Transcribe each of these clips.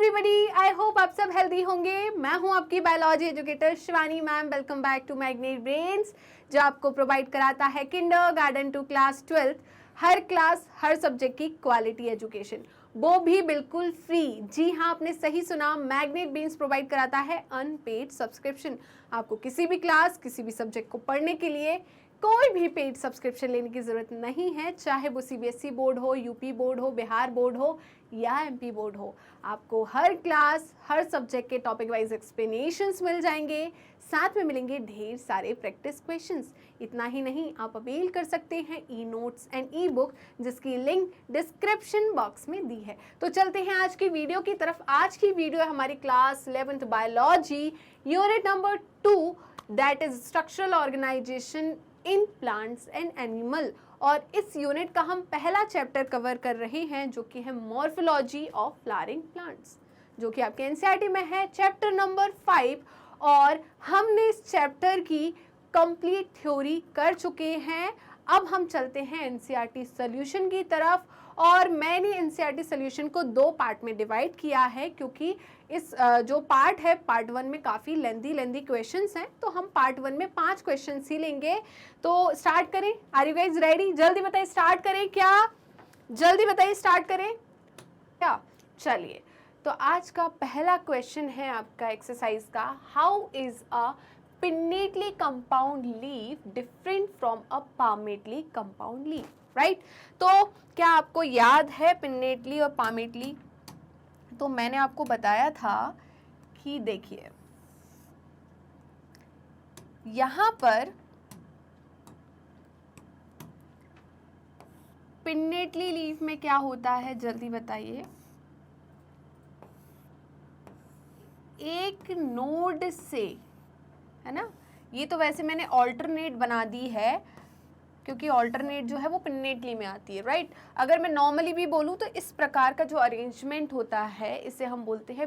Everybody, I hope आप सब healthy होंगे। मैं हूं आपकी biology educator Shivani ma'am. Welcome back to Magnet Brains, जो आपको प्रोवाइड कराता है किंडरगार्टन टू क्लास 12 हर क्लास हर सब्जेक्ट की क्वालिटी एजुकेशन, वो भी बिल्कुल फ्री। जी हाँ, आपने सही सुना, मैग्नेट ब्रेन्स प्रोवाइड कराता है अनपेड सब्सक्रिप्शन। आपको किसी भी क्लास किसी भी सब्जेक्ट को पढ़ने के लिए कोई भी पेड सब्सक्रिप्शन लेने की ज़रूरत नहीं है, चाहे वो सीबीएसई बोर्ड हो, यूपी बोर्ड हो, बिहार बोर्ड हो या एमपी बोर्ड हो। आपको हर क्लास हर सब्जेक्ट के टॉपिक वाइज एक्सप्लेनेशंस मिल जाएंगे, साथ में मिलेंगे ढेर सारे प्रैक्टिस क्वेश्चंस। इतना ही नहीं, आप अवेल कर सकते हैं e notes and E book, जिसकी लिंक डिस्क्रिप्शन बॉक्स में दी है। तो चलते हैं आज की वीडियो की तरफ। आज की वीडियो है हमारी class 11th biology unit number 2, that is structural organisation in plants and animal. और इस यूनिट का हम पहला चैप्टर कवर कर रहे हैं, जो कि है मॉर्फोलॉजी ऑफ फ्लावरिंग प्लांट्स, जो कि आपके एनसीईआरटी में है चैप्टर नंबर 5। और हमने इस चैप्टर की कंप्लीट थ्योरी कर चुके हैं। अब हम चलते हैं एनसीईआरटी सॉल्यूशन की तरफ। और मैंने एनसीईआरटी सॉल्यूशन को 2 पार्ट में डिवाइड किया है, क्योंकि इस जो पार्ट है पार्ट 1 में काफ़ी लेंदी क्वेश्चंस हैं, तो हम पार्ट 1 में 5 क्वेश्चंस ही लेंगे। तो स्टार्ट करें। Are you guys ready? जल्दी बताइए, स्टार्ट करें क्या? जल्दी बताइए, स्टार्ट करें क्या? चलिए, तो आज का पहला क्वेश्चन है आपका एक्सरसाइज का, how is a pinnately compound leaf different from a palmately compound leaf, right? तो क्या आपको याद है पिन्नेटली और पामेटली? तो मैंने आपको बताया था कि देखिए, यहां पर पिन्नेटली लीफ में क्या होता है, जल्दी बताइए। एक नोड से, है ना? ये तो वैसे मैंने ऑल्टरनेट बना दी है, क्योंकि ऑल्टरनेट जो है वो पिन्नेटली में आती है, राइट? अगर मैं नॉर्मली भी बोलूँ तो इस प्रकार का जो अरेंजमेंट होता है, इसे हम बोलते हैं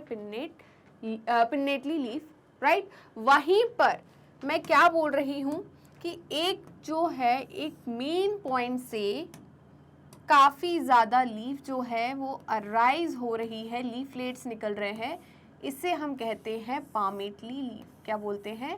पिन्नेटली लीफ, राइट? वहीं पर मैं क्या बोल रही हूँ कि एक जो है, एक मेन पॉइंट से काफ़ी ज़्यादा लीफ जो है वो अराइज हो रही है, लीफलेट्स निकल रहे हैं, इसे हम कहते हैं पामेटली लीफ। क्या बोलते हैं?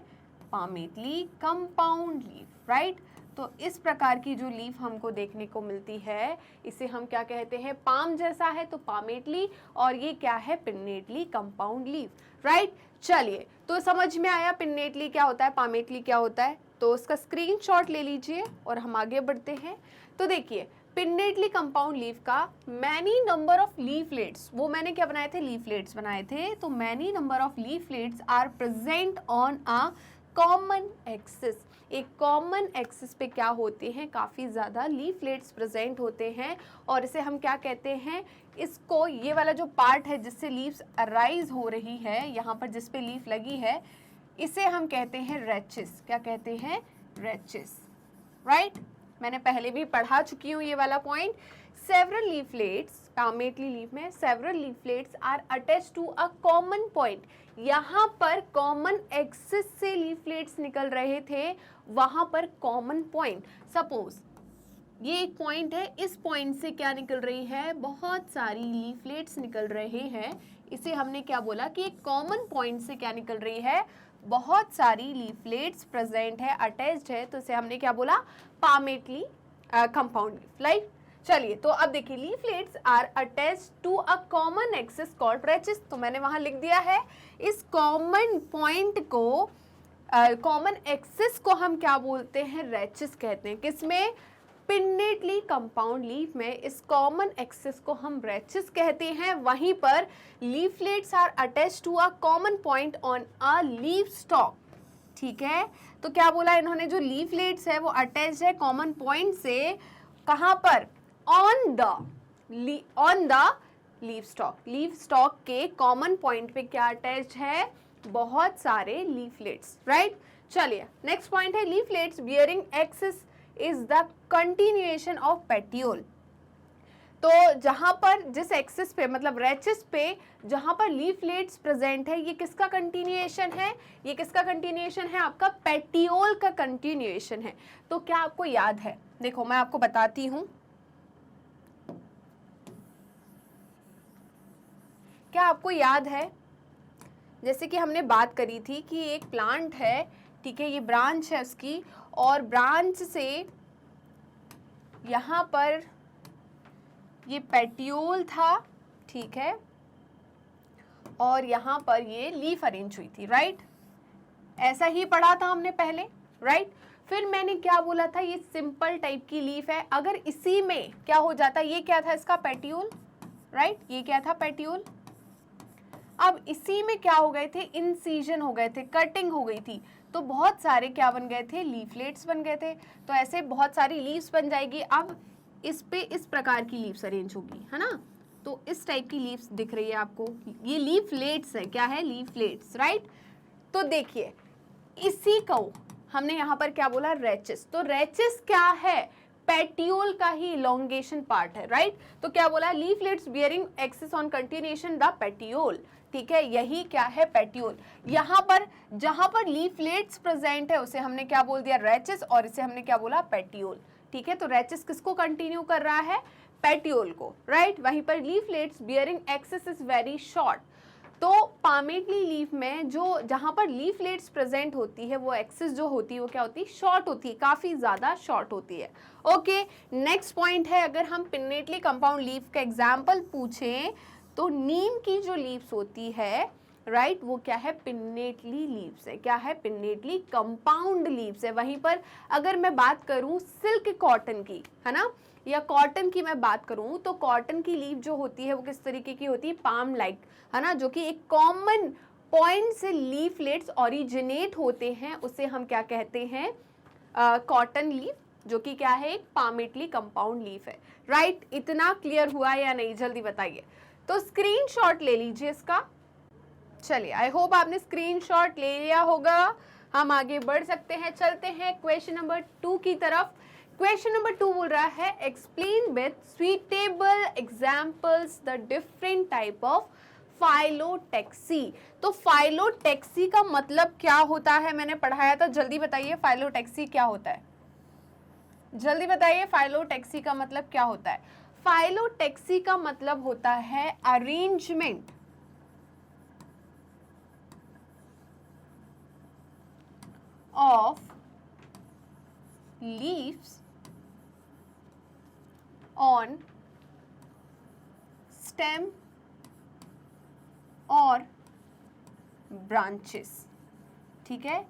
Palmately compound leaf, right? तो इस प्रकार की जो लीफ हमको देखने को मिलती है, इसे हम क्या कहते हैं? पाम जैसा है तो पामेटली, और ये क्या है? Pinnately compound leaf, right? चलिए, तो समझ में आया पिन्नेटली क्या होता है, पामेटली क्या होता है? तो उसका स्क्रीनशॉट ले लीजिए और हम आगे बढ़ते हैं। तो देखिए, पिन्नेटली कंपाउंड लीफ का मैनी नंबर ऑफ लीफलेट्स, वो मैंने क्या बनाए थे? लीफलेट्स बनाए थे। तो many number of leaflets are present on a common axis. एक कॉमन एक्सिस पे क्या होते हैं? काफ़ी ज़्यादा लीफलेट्स प्रेजेंट होते हैं, और इसे हम क्या कहते हैं? इसको, ये वाला जो पार्ट है जिससे लीव्स अराइज हो रही है, यहाँ पर जिस पे लीफ लगी है, इसे हम कहते हैं रेचिस। क्या कहते हैं? Rachis, right? मैंने पहले भी पढ़ा चुकी हूँ ये वाला point. Several leaflets, palmately leaf में several leaflets are attach to a common point. यहाँ पर कॉमन एक्सिस से लीफलेट्स निकल रहे थे, वहां पर कॉमन पॉइंट, सपोज ये एक पॉइंट है, इस पॉइंट से क्या निकल रही है? बहुत सारी लीफलेट्स निकल रहे हैं। इसे हमने क्या बोला कि एक कॉमन पॉइंट से क्या निकल रही है? बहुत सारी लीफलेट्स प्रेजेंट है, अटैच्ड है, तो इसे हमने क्या बोला? Palmately compound leaf, right? चलिए, तो अब देखिए, leaflets are attached to a common axis called rachis. तो मैंने वहां लिख दिया है, इस कॉमन पॉइंट को, कॉमन एक्सिस को हम क्या बोलते हैं? रेचिस कहते हैं। किसमें? पिन्नेटली कंपाउंड लीफ में इस कॉमन एक्सिस को हम रेचिस कहते हैं। वहीं पर leaflets are attach to a common point on a leaf stalk, ठीक है? तो क्या बोला इन्होंने? जो लीफलेट्स है वो अटैच है कॉमन पॉइंट से, कहां पर? On the leaf stock. Leaf stock के कॉमन पॉइंट पे क्या अटैच है? बहुत सारे लीफलेट्स, राइट? चलिए, नेक्स्ट पॉइंट है, leaflets bearing axis is the continuation of petiole. तो जहां पर, जिस एक्सिस पे, मतलब रेचिस पे जहां पर लीफलेट्स प्रेजेंट है, ये किसका कंटिन्यूएशन है? ये किसका कंटिन्यूएशन है? आपका पेटियोल का कंटिन्यूएशन है। तो क्या आपको याद है? देखो, मैं आपको बताती हूं क्या आपको याद है, जैसे कि हमने बात करी थी कि एक प्लांट है, ठीक है, ये ब्रांच है उसकी, और ब्रांच से यहाँ पर ये पेटियोल था, ठीक है, और यहाँ पर ये लीफ अरेंज हुई थी, राइट। ऐसा ही पढ़ा था हमने पहले, राइट। फिर मैंने क्या बोला था, ये सिंपल टाइप की लीफ है, अगर इसी में क्या हो जाता, ये क्या था इसका पेटियोल, राइट, ये क्या था पेटियोल। अब इसी में क्या हो गए थे, इंसीजन हो गए थे, कटिंग हो गई थी, तो बहुत सारे क्या बन गए थे, लीफलेट्स बन गए थे। तो ऐसे बहुत सारी लीव्स बन जाएगी। अब इस पे इस प्रकार की लीव्स अरेंज होगी, है ना, तो इस टाइप की लीव्स दिख रही है आपको, ये लीफलेट्स है, क्या है, लीफलेट्स, राइट। तो देखिए इसी को हमने यहाँ पर क्या बोला, रेचिस। तो रेचिस क्या है, पेटियोल का ही इलोंगेशन पार्ट है, राइट। तो क्या बोला, leaflets bearing axis on continuation the petiole, ठीक है, यही क्या है, पेटियोल। यहाँ पर जहां पर लीफलेट्स प्रेजेंट है उसे हमने क्या बोल दिया, रेचिस, और इसे हमने क्या बोला, पेटियोल, ठीक है। तो रेचिस किसको कंटिन्यू कर रहा है, पेटियोल को, राइट। वहीं पर leaflets bearing axis is very short. तो पामेटली लीफ में जो जहां पर लीफलेट्स प्रेजेंट होती है वो एक्सिस जो होती है वो क्या होती है, शॉर्ट होती है, काफी ज्यादा शॉर्ट होती है। ओके, नेक्स्ट पॉइंट है, अगर हम पिन्नेटली कंपाउंड लीफ का एग्जांपल पूछें तो नीम की जो लीव्स होती है, राइट, वो क्या है, पिन्नेटली लीव्स है, क्या है, पिन्नेटली कंपाउंड लीव्स है। वहीं पर अगर मैं बात करूं सिल्क कॉटन की, है ना, या कॉटन की मैं बात करूं तो कॉटन की लीफ जो होती है वो किस तरीके की होती है, पाम लाइक, है ना, जो कि एक कॉमन पॉइंट से लीफलेट्स ओरिजिनेट होते हैं, उसे हम क्या कहते हैं, कॉटन लीफ, जो कि क्या है, एक पामेटली कंपाउंड लीफ है, राइट। इतना क्लियर हुआ या नहीं, जल्दी बताइए। तो स्क्रीनशॉट ले लीजिए इसका। चलिए, आई होप आपने स्क्रीनशॉट ले लिया होगा। हम आगे बढ़ सकते हैं, चलते हैं क्वेश्चन नंबर 2 की तरफ। क्वेश्चन नंबर 2 बोल रहा है, explain with suitable examples the different type of phyllotaxy. तो फाइलोटेक्सी का मतलब क्या होता है, मैंने पढ़ाया था, जल्दी बताइए फाइलोटेक्सी क्या होता है, जल्दी बताइए फाइलोटेक्सी का मतलब क्या होता है। फाइलोटेक्सी का मतलब होता है arrangement of leaves on stem और ब्रांचेस, ठीक है।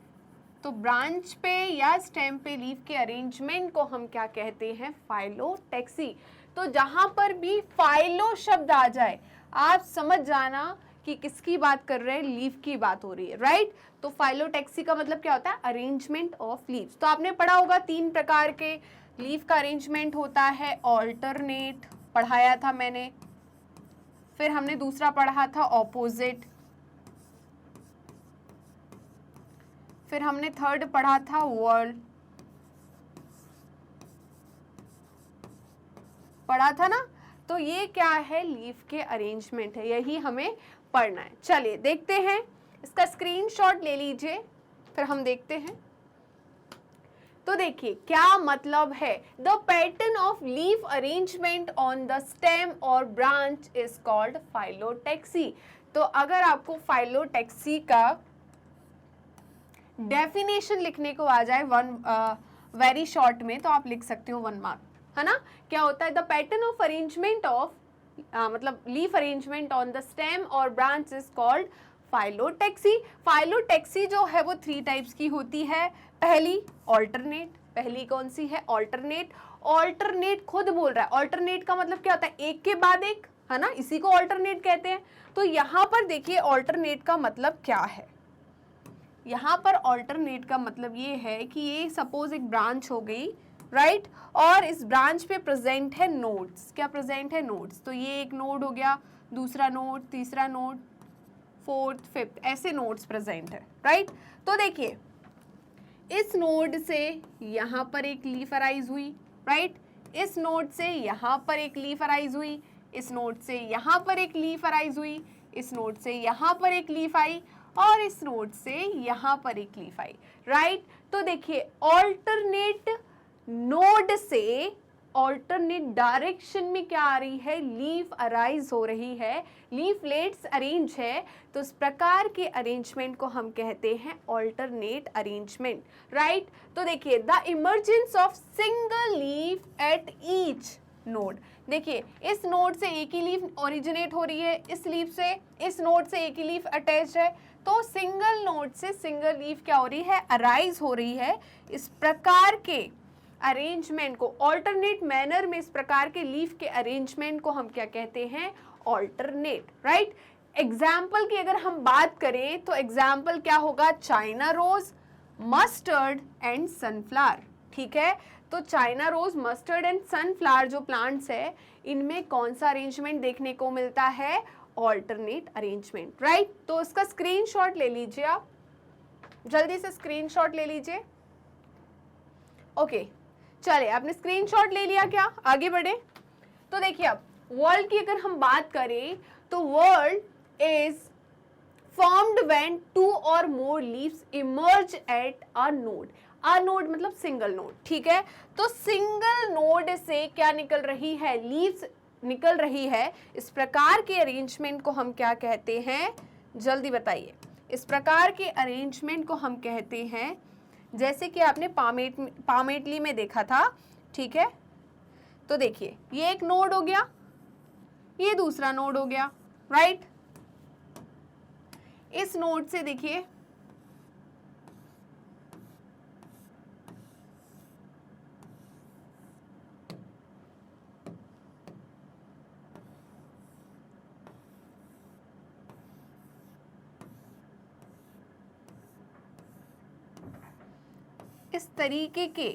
तो ब्रांच पे या स्टेम पे लीफ के अरेंजमेंट को हम क्या कहते हैं, फाइलोटेक्सी। तो जहां पर भी फाइलो शब्द आ जाए आप समझ जाना कि किसकी बात कर रहे हैं, लीफ की बात हो रही है, राइट। तो फाइलोटेक्सी का मतलब क्या होता है, अरेंजमेंट ऑफ लीव्स। तो आपने पढ़ा होगा 3 प्रकार के लीफ का अरेंजमेंट होता है, ऑल्टरनेट पढ़ाया था मैंने, फिर हमने दूसरा पढ़ा था ऑपोजिट, फिर हमने थर्ड पढ़ा था वर्ल, पढ़ा था ना। तो ये क्या है, लीफ के अरेंजमेंट है, यही हमें पढ़ना है। चलिए देखते हैं, इसका स्क्रीनशॉट ले लीजिए, फिर हम देखते हैं। तो देखिए क्या मतलब है, the pattern of leaf arrangement on the stem और ब्रांच इज कॉल्ड फाइलोटेक्सी। तो अगर आपको फाइलोटेक्सी का डेफिनेशन लिखने को आ जाए वेरी शॉर्ट में, तो आप लिख सकते हो 1 मार्क, है ना। क्या होता है, the pattern of arrangement of मतलब leaf arrangement on the stem और branch is called phyllotaxy. Phyllotaxy जो है वो 3 टाइप्स की होती है। पहली ऑल्टरनेट, पहली कौन सी है, ऑल्टरनेट। ऑल्टरनेट खुद बोल रहा है, ऑल्टरनेट का मतलब क्या होता है, एक के बाद एक, है ना, इसी को ऑल्टरनेट कहते हैं। तो यहाँ पर देखिए ऑल्टरनेट का मतलब क्या है, यहाँ पर ऑल्टरनेट का मतलब ये है कि ये सपोज एक ब्रांच हो गई, राइट, और इस ब्रांच पे प्रेजेंट है नोड्स, क्या प्रेजेंट है, नोड्स। तो ये एक नोड हो गया, दूसरा नोड, तीसरा नोड, 4th 5th, ऐसे नोड्स प्रेजेंट है, राइट। तो देखिए इस नोड से यहाँ पर एक लीफ अराइज हुई, राइट, इस नोड से यहाँ पर एक लीफ अराइज हुई, इस नोड से यहाँ पर एक लीफ अराइज हुई, इस नोड से यहाँ पर एक लीफ आई, और इस नोड से यहाँ पर एक लीफ आई, राइट। तो देखिए ऑल्टरनेट नोड से ऑल्टरनेट डायरेक्शन में क्या आ रही है, लीफ अराइज हो रही है, लीफलेट्स अरेंज है, तो इस प्रकार के अरेंजमेंट को हम कहते हैं ऑल्टरनेट अरेंजमेंट, राइट। तो देखिए the emergence of single leaf at each node, देखिए इस नोड से एक ही लीफ ओरिजिनेट हो रही है, इस लीफ से, इस नोड से एक ही लीफ अटैच है, तो सिंगल नोड से सिंगल लीफ क्या हो रही है, अराइज हो रही है। इस प्रकार के अरेंजमेंट को, ऑल्टरनेट मैनर में इस प्रकार के लीफ के अरेंजमेंट को हम क्या कहते हैं, ऑल्टरनेट, राइट। एग्जाम्पल की अगर हम बात करें तो एग्जाम्पल क्या होगा, China rose, mustard and sunflower, ठीक है। तो China rose, mustard and sunflower जो प्लांट्स है, इनमें कौन सा अरेंजमेंट देखने को मिलता है, ऑल्टरनेट अरेंजमेंट, राइट। तो इसका स्क्रीनशॉट ले लीजिए, आप जल्दी से स्क्रीनशॉट ले लीजिए। ओके, चलिए आपने स्क्रीनशॉट ले लिया क्या, आगे बढ़े। तो देखिए अब वर्ल्ड की अगर हम बात करें तो वर्ल्ड इज फॉर्म्ड व्हेन 2 और more leaves emerge at a node, a node मतलब सिंगल नोड, ठीक है। तो सिंगल नोड से क्या निकल रही है, लीव्स निकल रही है। इस प्रकार के अरेंजमेंट को हम क्या कहते हैं, जल्दी बताइए। इस प्रकार के अरेंजमेंट को हम कहते हैं, जैसे कि आपने पामेटली में देखा था, ठीक है। तो देखिए ये एक नोड हो गया, ये दूसरा नोड हो गया, राइट। इस नोड से देखिए इस तरीके के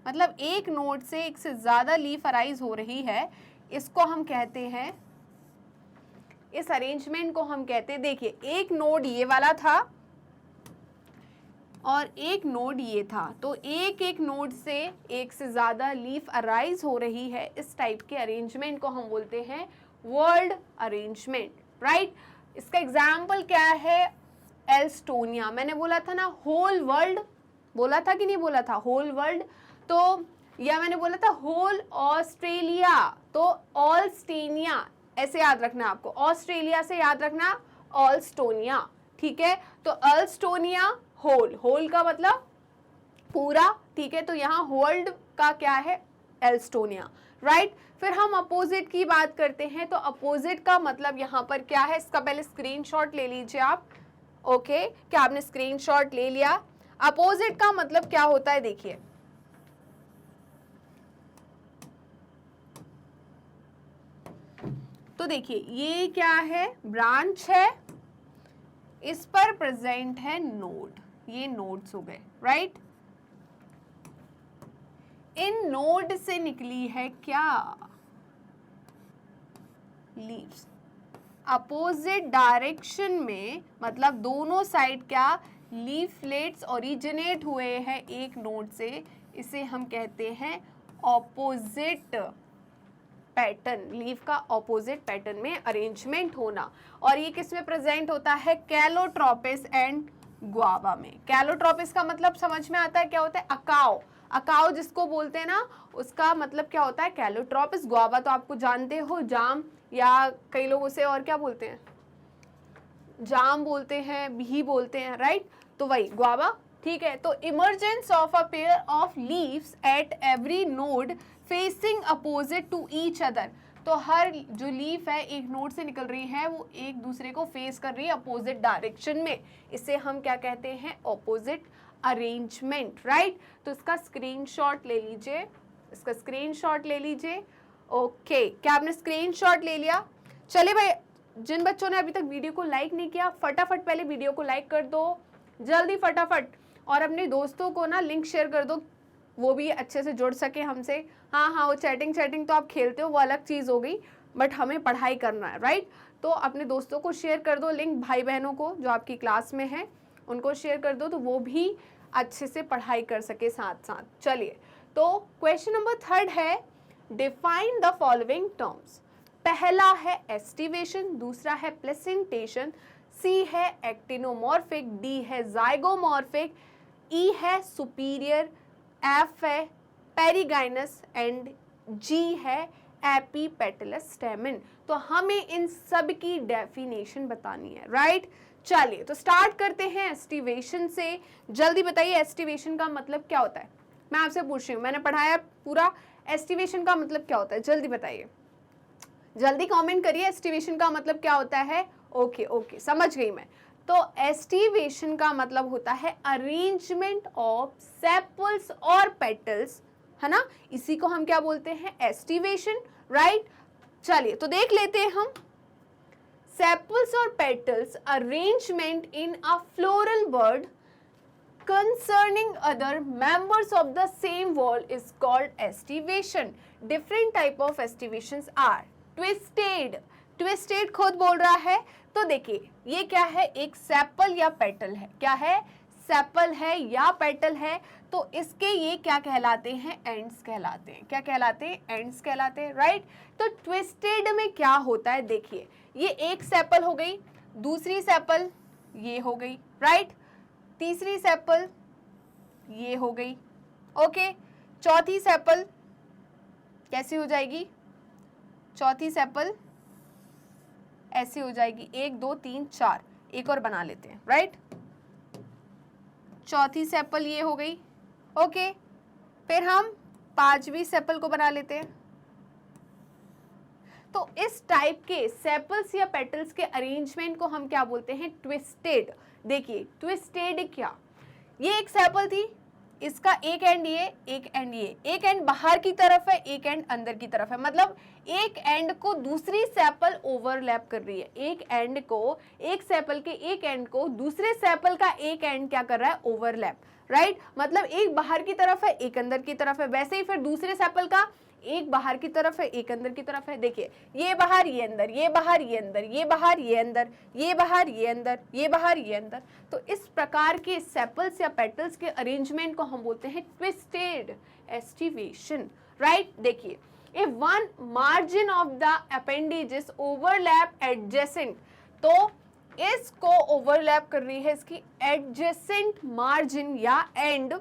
मतलब एक नोड से एक से ज्यादा लीफ अराइज हो रही है, इसको हम कहते हैं, इस अरेंजमेंट को हम कहते हैं, देखिए एक नोड ये वाला था और एक नोड ये था, तो एक एक नोड से एक से ज्यादा लीफ अराइज हो रही है, इस टाइप के अरेंजमेंट को हम बोलते हैं वर्ल्ड अरेंजमेंट, राइट। इसका एग्जाम्पल क्या है, एल्स्टोनिया, मैंने बोला था ना होल वर्ल्ड, बोला था कि नहीं बोला था, होल वर्ल्ड। तो या मैंने बोला था होल ऑस्ट्रेलिया, तो ऑल्स्टेनिया, ऐसे याद रखना आपको, ऑस्ट्रेलिया से याद रखना ऑल्स्टोनिया, ठीक है। तो अल्स्टोनिया होल, होल का मतलब पूरा, ठीक है। तो यहाँ वर्ल्ड का क्या है, एल्स्टोनिया, राइट। फिर हम अपोजिट की बात करते हैं, तो अपोजिट का मतलब यहाँ पर क्या है, इसका पहले स्क्रीनशॉट ले लीजिए आप। ओके, क्या आपने स्क्रीनशॉट ले लिया। अपोजिट का मतलब क्या होता है, देखिए तो देखिए ये क्या है, ब्रांच है, इस पर प्रेजेंट है नोड, ये नोड्स हो गए, राइट। इन नोड से निकली है क्या, लीव्स। अपोजिट डायरेक्शन में मतलब दोनों साइड क्या, लीफलेट्स ओरिजिनेट हुए हैं एक नोड से, इसे हम कहते हैं ऑपोजिट पैटर्न, लीफ का ऑपोजिट पैटर्न में अरेंजमेंट होना। और ये किस में प्रेजेंट होता है, कैलोट्रोपिस एंड गुआवा में। कैलोट्रोपिस का मतलब समझ में आता है क्या होता है, अकाओ, अकाओ जिसको बोलते हैं ना, उसका मतलब क्या होता है कैलोट्रोपिस। गुआवा तो आपको जानते हो, जाम, या कई लोग उसे और क्या बोलते हैं, जाम बोलते हैं, भी बोलते हैं, राइट। तो वही गुआवा, ठीक है। तो emergence of a pair of leaves at every node facing opposite to each other, तो हर जो लीफ है एक नोड से निकल रही है, वो एक दूसरे को फेस कर रही है अपोजिट डायरेक्शन में, इसे हम क्या कहते हैं, ऑपोजिट अरेंजमेंट, राइट। तो इसका स्क्रीनशॉट ले लीजिए, इसका स्क्रीनशॉट ले लीजिए। ओके, क्या आपने स्क्रीनशॉट ले लिया। चलिए भाई, जिन बच्चों ने अभी तक वीडियो को लाइक नहीं किया, फटाफट पहले वीडियो को लाइक कर दो, जल्दी फटाफट, और अपने दोस्तों को ना लिंक शेयर कर दो, वो भी अच्छे से जुड़ सके हमसे। हाँ, वो चैटिंग तो आप खेलते हो, वो अलग चीज़ हो गई, बट हमें पढ़ाई करना है, राइट। तो अपने दोस्तों को शेयर कर दो लिंक, भाई बहनों को जो आपकी क्लास में है उनको शेयर कर दो, तो वो भी अच्छे से पढ़ाई कर सके साथ साथ। चलिए, तो क्वेश्चन नंबर 3 है, डिफाइन द फॉलोइंग टर्म्स। पहला है एस्टिवेशन, दूसरा है प्लेसेंटेशन, सी है एक्टिनोमॉर्फिक, डी है जाइगोमॉर्फिक, ई है सुपीरियर, एफ है पेरिगाइनस एंड जी है एपीपेटलस स्टेमन। तो हमें इन सब की डेफिनेशन बतानी है, राइट। चलिए तो स्टार्ट करते हैं एस्टिवेशन से। जल्दी बताइए एस्टिवेशन का मतलब क्या होता है। मैं आपसे पूछ रही हूँ, मैंने पढ़ाया पूरा, एस्टिवेशन का मतलब क्या होता है, जल्दी बताइए, जल्दी कमेंट करिए एस्टिवेशन का मतलब क्या होता है। ओके ओके, समझ गई मैं। तो एस्टिवेशन का मतलब होता है अरेंजमेंट ऑफ सेपल्स और पेटल्स, है ना, इसी को हम क्या बोलते हैं, एस्टिवेशन, राइट। चलिए तो देख लेते हैं हम। सेपल्स और petals arrangement in a floral bird concerning other members of the same wall is called estivation. Different type of estivations are twisted. Twisted खुद बोल रहा है। तो देखिए ये क्या है, एक सेपल या पेटल है, क्या है, सेपल है या पेटल है। तो इसके ये क्या कहलाते हैं, एंड्स कहलाते हैं। क्या कहलाते हैं, एंड्स कहलाते हैं, राइट। तो ट्विस्टेड में क्या होता है, देखिए ये एक सेपल हो गई, दूसरी सेपल ये हो गई, राइट, तीसरी सेपल ये हो गई, ओके। चौथी सेपल कैसी हो जाएगी, चौथी सेपल ऐसी हो जाएगी, 1 2 3 4, एक और बना लेते हैं, राइट। चौथी सेपल ये हो गई, ओके। फिर हम पांचवी सेपल को बना लेते हैं। तो इस टाइप के सेपल्स या पेटल्स के अरेंजमेंट को हम क्या बोलते हैं, ट्विस्टेड। देखिए ट्विस्टेड क्या, ये एक सेपल थी, इसका एक एंड ये, एक एंड ये, एक एंड बाहर की तरफ है, एक एंड अंदर की तरफ है, मतलब एक एंड को दूसरी सेपल ओवरलैप कर रही है, एक एंड को, एक सेपल के एक एंड को दूसरे सेपल का एक एंड क्या कर रहा है, ओवरलैप, राइट। मतलब एक बाहर की तरफ है, एक अंदर की तरफ है। वैसे ही फिर दूसरे सेपल का एक बाहर की तरफ है, एक अंदर की तरफ है। देखिए ये बाहर ये अंदर, ये बाहर ये अंदर, ये बाहर ये अंदर, ये बाहर ये अंदर, ये बाहर ये अंदर। तो इस प्रकार के सेपल्स या पेटल्स के अरेंजमेंट को हम बोलते हैं ट्विस्टेड एस्टिवेशन, राइट। देखिए if one margin of the appendage is overlap adjacent, तो इसको ओवरलैप कर रही है इसकी एडजेसेंट मार्जिन या एंड,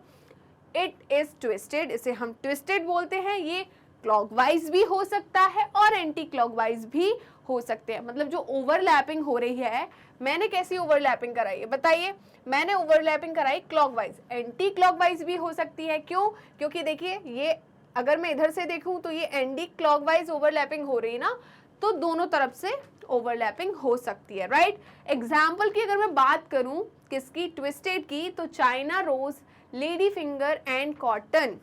इट इज ट्विस्टेड, इसे हम ट्विस्टेड बोलते हैं। ये क्लॉकवाइज भी हो सकता है और एंटी क्लॉकवाइज भी हो सकते हैं। मतलब जो ओवरलैपिंग हो रही है, मैंने कैसी ओवरलैपिंग कराई है बताइए, मैंने ओवरलैपिंग कराई क्लॉकवाइज, एंटी क्लॉकवाइज भी हो सकती है। क्यों, क्योंकि देखिए ये अगर मैं इधर से देखूं तो ये एंटी क्लॉकवाइज ओवरलैपिंग हो रही है ना, तो दोनों तरफ से ओवरलैपिंग हो सकती है, राइट। एग्जाम्पल की अगर मैं बात करूं किसकी, ट्विस्टेड की, तो China rose, lady finger and cotton,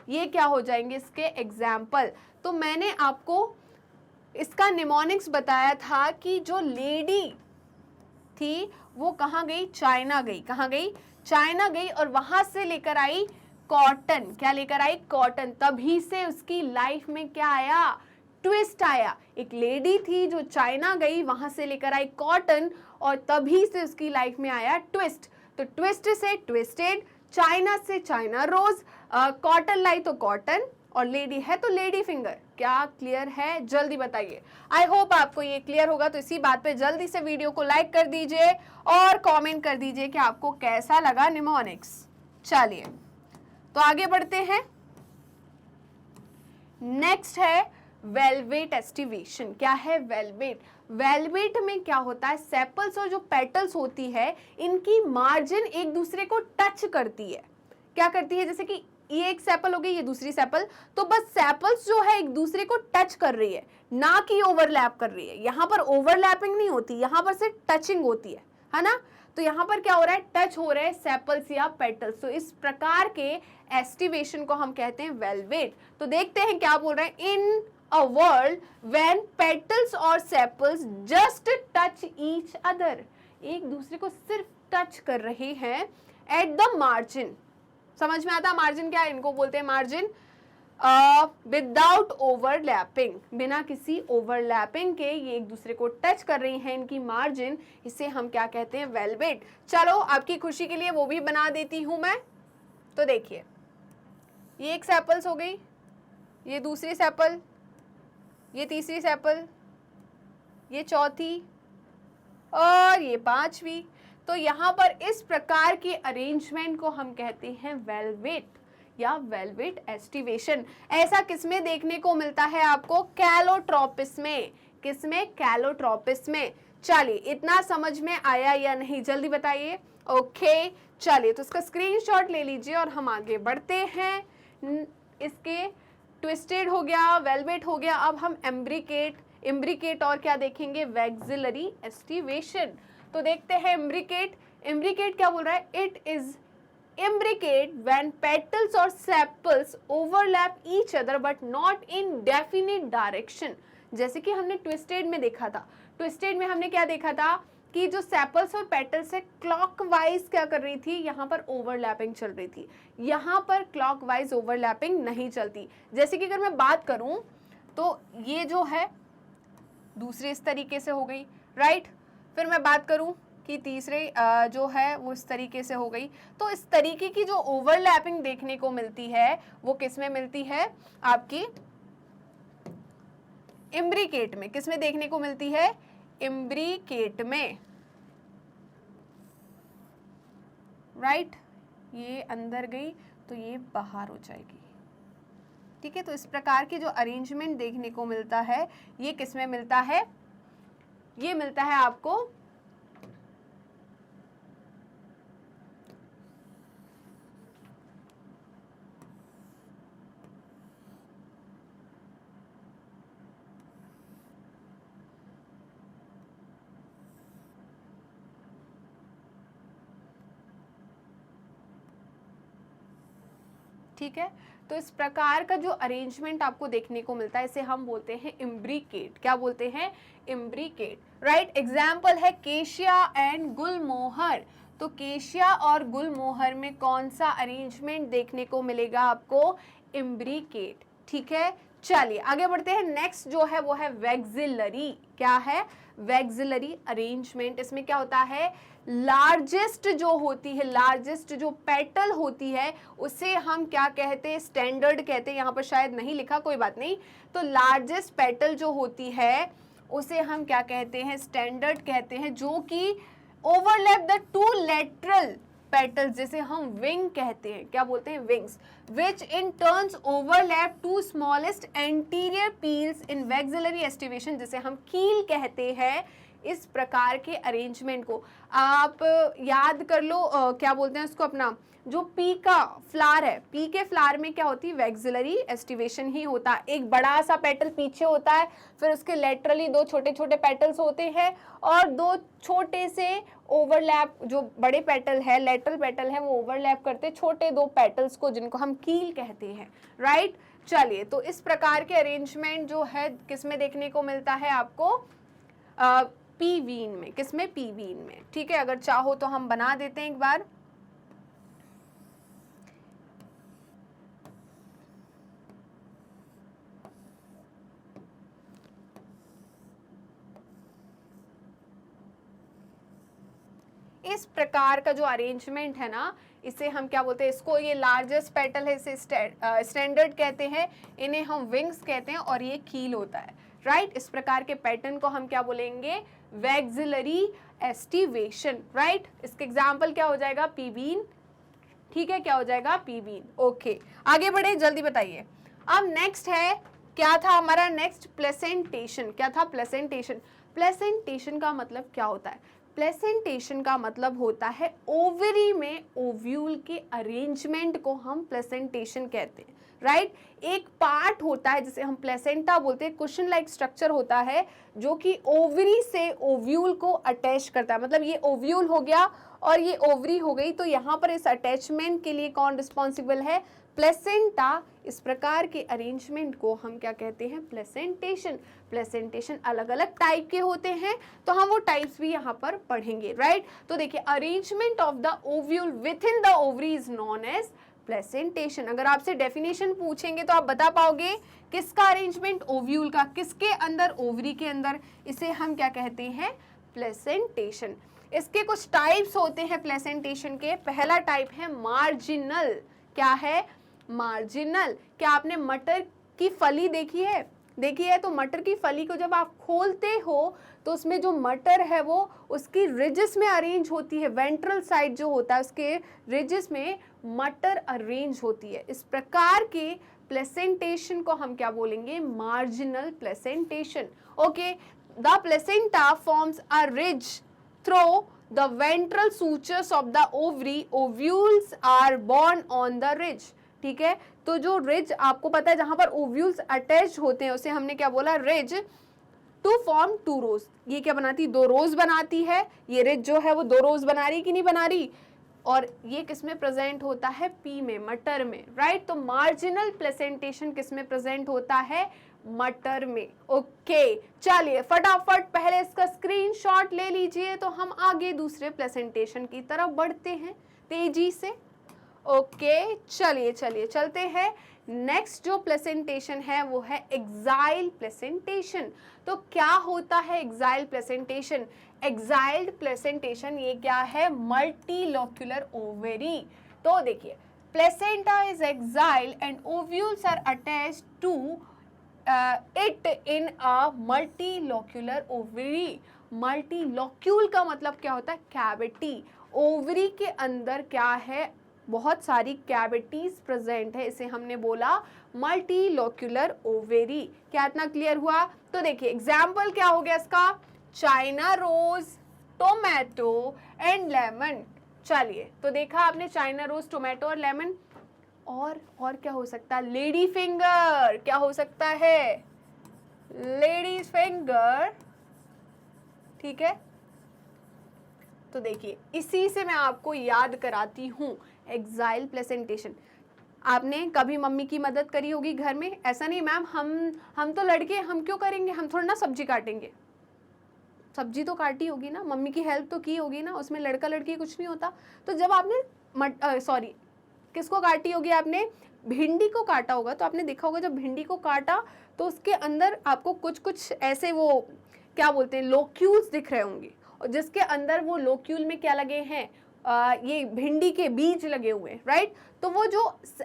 ये क्या हो जाएंगे इसके एग्जाम्पल। तो मैंने आपको इसका निमोनिक्स बताया था कि जो लेडी थी वो कहाँ गई, चाइना गई, कहाँ गई, चाइना गई, और वहां से लेकर आई कॉटन, क्या लेकर आई, कॉटन। तभी से उसकी लाइफ में क्या आया, ट्विस्ट आया। एक लेडी थी जो चाइना गई, वहां से लेकर आई कॉटन, और तभी से उसकी लाइफ में आया ट्विस्ट। तो ट्विस्ट से ट्विस्टेड, चाइना से चाइना रोज, कॉटन लाई तो कॉटन, और लेडी है तो लेडी फिंगर। क्या क्लियर है, जल्दी बताइए। आई होप आपको ये क्लियर होगा। तो इसी बात पे जल्दी से वीडियो को लाइक कर दीजिए और कमेंट कर दीजिए कि आपको कैसा लगा निमोनिक्स। चलिए तो आगे बढ़ते हैं। नेक्स्ट है वेलवेट एस्टिवेशन। क्या है वेलवेट, वेलवेट में क्या होता है, सेपल्स और जो पेटल्स होती है इनकी मार्जिन एक दूसरे को टच करती है। क्या करती है, जैसे कि ये एक सेपल हो गई, ये दूसरी सेपल, तो बस सेपल्स जो है एक दूसरे को टच कर रही है, ना कि ओवरलैप कर रही है। यहाँ पर ओवरलैपिंग नहीं होती, यहाँ पर सिर्फ टचिंग होती है ना। तो यहाँ पर क्या हो रहा है, टच हो रहे हैं सेपल्स या पेटल्स। तो इस प्रकार के एस्टिवेशन को हम कहते हैं वेलवेट। तो देखते हैं क्या बोल रहे हैं, इन a world when petals or sepals just touch each other, एक दूसरे को सिर्फ टच कर रहे हैं at the margin। समझ में आता, मार्जिन क्या है, इनको बोलते हैं मार्जिन। विदाउट ओवरलैपिंग, बिना किसी ओवरलैपिंग के ये एक दूसरे को टच कर रही हैं, इनकी मार्जिन, इसे हम क्या कहते हैं, वेलवेट। चलो आपकी खुशी के लिए वो भी बना देती हूं मैं। तो देखिए ये एक सेपल्स हो गई, ये दूसरी सेपल, ये तीसरी सेपल, ये चौथी, और ये 5वीं। तो यहाँ पर इस प्रकार की अरेंजमेंट को हम कहते हैं वेलवेट या वेलवेट एस्टिवेशन। ऐसा किसमें देखने को मिलता है आपको? कैलोट्रोपिस में। किसमें? कैलोट्रोपिस में। चलिए, इतना समझ में आया या नहीं, जल्दी बताइए। ओके, चलिए तो इसका स्क्रीनशॉट ले लीजिए और हम आगे बढ़ते हैं। इसके ट्विस्टेड हो गया, वेलवेट हो गया, अब हम इम्ब्रिकेट और क्या देखेंगे? Vexillary aestivation. तो देखते हैं इम्ब्रिकेट। इम्ब्रिकेट क्या बोल रहा है? It is imbricate when petals or sepals overlap each other but not in definite direction। जैसे कि हमने ट्विस्टेड में देखा था। ट्विस्टेड में हमने क्या देखा था कि जो सेपल्स और पेटल्स है क्लॉकवाइज क्या कर रही थी? यहाँ पर ओवरलैपिंग चल रही थी। यहाँ पर क्लॉकवाइज ओवरलैपिंग नहीं चलती। जैसे कि अगर मैं बात करूं तो ये जो है दूसरे इस तरीके से हो गई, राइट। फिर मैं बात करूं कि तीसरे जो है वो इस तरीके से हो गई। तो इस तरीके की जो ओवरलैपिंग देखने को मिलती है वो किस में मिलती है? आपकी इम्ब्रिकेट में। किस में देखने को मिलती है? इम्ब्रिकेट में, राइट। ये अंदर गई तो ये बाहर हो जाएगी, ठीक है। तो इस प्रकार की जो अरेंजमेंट देखने को मिलता है ये किस में मिलता है? ये मिलता है आपको ठीक है। तो इस प्रकार का जो अरेंजमेंट आपको देखने को मिलता है इसे हम बोलते हैं इम्ब्रिकेट। क्या बोलते हैं? Imbricate, right. एग्जाम्पल है केशिया एंड गुलमोहर। तो केशिया और गुलमोहर में कौन सा अरेंजमेंट देखने को मिलेगा आपको? इम्ब्रिकेट, ठीक है। चलिए आगे बढ़ते हैं। नेक्स्ट जो है वो है वैक्सिलरी। क्या है? Vexillary arrangement. इसमें क्या होता है? लार्जेस्ट जो होती है, लार्जेस्ट जो पेटल होती है उसे हम क्या कहते हैं? स्टैंडर्ड कहते हैं। यहाँ पर शायद नहीं लिखा, कोई बात नहीं। तो लार्जेस्ट पेटल जो होती है उसे हम क्या कहते हैं? स्टैंडर्ड कहते हैं, जो कि overlap the two lateral petals, जैसे हम विंग कहते हैं। क्या बोलते हैं? Wings. Which in turns overlap two smallest anterior peels in vexillary aestivation, जिसे हम कील कहते हैं। इस प्रकार के अरेंजमेंट को आप याद कर लो। क्या बोलते हैं उसको? अपना जो पी का फ्लावर है, पी के फ्लावर में क्या होती है? वैक्सिलरी एस्टिवेशन ही होता है। एक बड़ा सा पेटल पीछे होता है, फिर उसके लेटरली दो छोटे छोटे पेटल्स होते हैं और दो छोटे से ओवरलैप, जो बड़े पेटल है, लेटरल पेटल है, वो ओवरलैप करते छोटे दो पेटल्स को, जिनको हम कील कहते हैं, राइट। चलिए, तो इस प्रकार के अरेंजमेंट जो है किस में देखने को मिलता है आपको? पी वीन में। किसमें? पी वीन में, ठीक है। अगर चाहो तो हम बना देते हैं एक बार। इस प्रकार का जो अरेंजमेंट है ना, इसे हम क्या बोलते हैं? इसको, ये लार्जेस्ट पेटल है, इसे स्टैंडर्ड कहते हैं, इन्हें हम विंग्स कहते हैं और ये कील होता है, राइट। इस प्रकार के पैटर्न को हम क्या बोलेंगे? Vexillary aestivation, right. इसके एग्जाम्पल क्या हो जाएगा? पीबीन, ठीक है। क्या हो जाएगा? पीबीन। ओके, आगे बढ़े, जल्दी बताइए। अब नेक्स्ट है, क्या था हमारा नेक्स्ट? प्लेसेंटेशन। क्या था? प्लेसेंटेशन। प्लेसेंटेशन का मतलब क्या होता है? प्लेसेंटेशन का मतलब होता है ओवरी में ओव्यूल के अरेंजमेंट को हम प्लेसेंटेशन कहते हैं, राइट। एक पार्ट होता है जिसे हम प्लेसेंटा बोलते हैं, कुशन लाइक स्ट्रक्चर होता है जो कि ओवरी से ओव्यूल को अटैच करता है। मतलब ये ओव्यूल हो गया और ये ओवरी हो गई, तो यहाँ पर इस अटैचमेंट के लिए कौन रिस्पॉन्सिबल है? प्लेसेंटा। इस प्रकार के अरेंजमेंट को हम क्या कहते हैं? प्लेसेंटेशन। प्लेसेंटेशन अलग अलग टाइप के होते हैं, तो हम वो टाइप्स भी यहाँ पर पढ़ेंगे, राइट। तो देखिए, arrangement of the ovule within the ovary is known as placentation. अगर आपसे डेफिनेशन पूछेंगे तो आप बता पाओगे किसका अरेंजमेंट? ओव्यूल का। किसके अंदर? ओवरी के अंदर। इसे हम क्या कहते हैं? प्लेसेंटेशन। इसके कुछ टाइप्स होते हैं प्लेसेंटेशन के। पहला टाइप है मार्जिनल। क्या है? मार्जिनल। क्या आपने मटर की फली देखी है? देखिए, तो मटर की फली को जब आप खोलते हो तो उसमें जो मटर है वो उसकी रिजेस में अरेंज होती है, वेंट्रल साइड जो होता है उसके रिजेस में मटर अरेंज होती है। इस प्रकार के प्लेसेंटेशन को हम क्या बोलेंगे? Marginal placentation. Okay, the placenta forms a ridge through the ventral sutures of the ovary, ovules are borne on the ridge. ठीक है, तो जो रिज आपको पता है जहां पर ओव्यूल्स अटैच होते हैं उसे हमने क्या बोला? Ridge. To form two rows, ये क्या बनाती? दो रोज बनाती है। ये रिज जो है वो दो रोज बना रही कि नहीं बना रही? और ये किस में प्रेजेंट होता है? पी में, मटर में, राइट। तो मार्जिनल प्लेसेंटेशन किस में प्रेजेंट होता है? मटर में। ओके, चलिए फटाफट पहले इसका स्क्रीनशॉट ले लीजिए तो हम आगे दूसरे प्लेसेंटेशन की तरफ बढ़ते हैं तेजी से। ओके, चलिए चलिए चलते हैं। नेक्स्ट जो प्लेसेंटेशन है वो है एक्साइल प्लेसेंटेशन। तो क्या होता है एक्साइल प्लेसेंटेशन? एक्साइल्ड प्लेसेंटेशन ये क्या है? Multilocular ovary. तो देखिए, placenta is axile and ovules are attached to it in a multilocular ovary. Multilocule का मतलब क्या होता है? कैविटी। ओवरी के अंदर क्या है? बहुत सारी कैविटीज प्रेजेंट है, इसे हमने बोला मल्टीलोक्यूलर ओवेरी। क्या इतना क्लियर हुआ? तो देखिए एग्जाम्पल क्या हो गया इसका? China rose, tomato and lemon. चलिए, तो देखा आपने चाइना रोज, टोमेटो और लेमन। और क्या हो सकता है? Lady finger. क्या हो सकता है? Ladies finger. ठीक है, तो देखिए इसी से मैं आपको याद कराती हूँ एक्साइल प्लेसेंटेशन। आपने कभी मम्मी की मदद करी होगी घर में? ऐसा नहीं मैम, हम तो लड़के, हम क्यों करेंगे, हम थोड़ा ना सब्जी काटेंगे। सब्जी तो काटी होगी ना, मम्मी की हेल्प तो की होगी ना, उसमें लड़का लड़की कुछ नहीं होता। तो जब आपने किसको काटी होगी? आपने भिंडी को काटा होगा, तो आपने देखा होगा जब भिंडी को काटा तो उसके अंदर आपको कुछ कुछ ऐसे वो क्या बोलते हैं, लोक्यूल्स दिख रहे होंगे, और जिसके अंदर वो लोक्यूल में क्या लगे हैं? ये भिंडी के बीज लगे हुए हैं, राइट। तो वो जो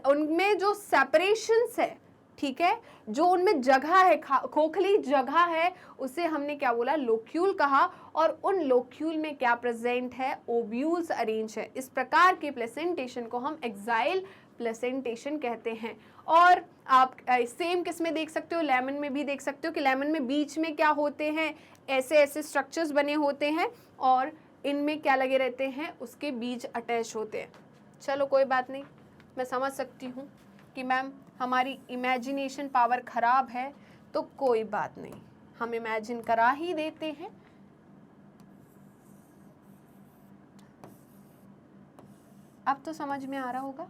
उनमें जो सेपरेशंस है, ठीक है, जो उनमें जगह है, खोखली जगह है, उसे हमने क्या बोला? लोक्यूल कहा। और उन लोक्यूल में क्या प्रेजेंट है? ओव्यूल्स अरेंज है। इस प्रकार के प्लेसेंटेशन को हम एक्साइल प्लेसेंटेशन कहते हैं। और आप सेम किस में देख सकते हो? लेमन में भी देख सकते हो कि लेमन में बीच में क्या होते हैं? ऐसे ऐसे स्ट्रक्चर्स बने होते हैं और इनमें क्या लगे रहते हैं? उसके बीज अटैच होते हैं। चलो कोई बात नहीं, मैं समझ सकती हूँ कि मैम हमारी इमेजिनेशन पावर खराब है, तो कोई बात नहीं, हम इमेजिन करा ही देते हैं। अब तो समझ में आ रहा होगा,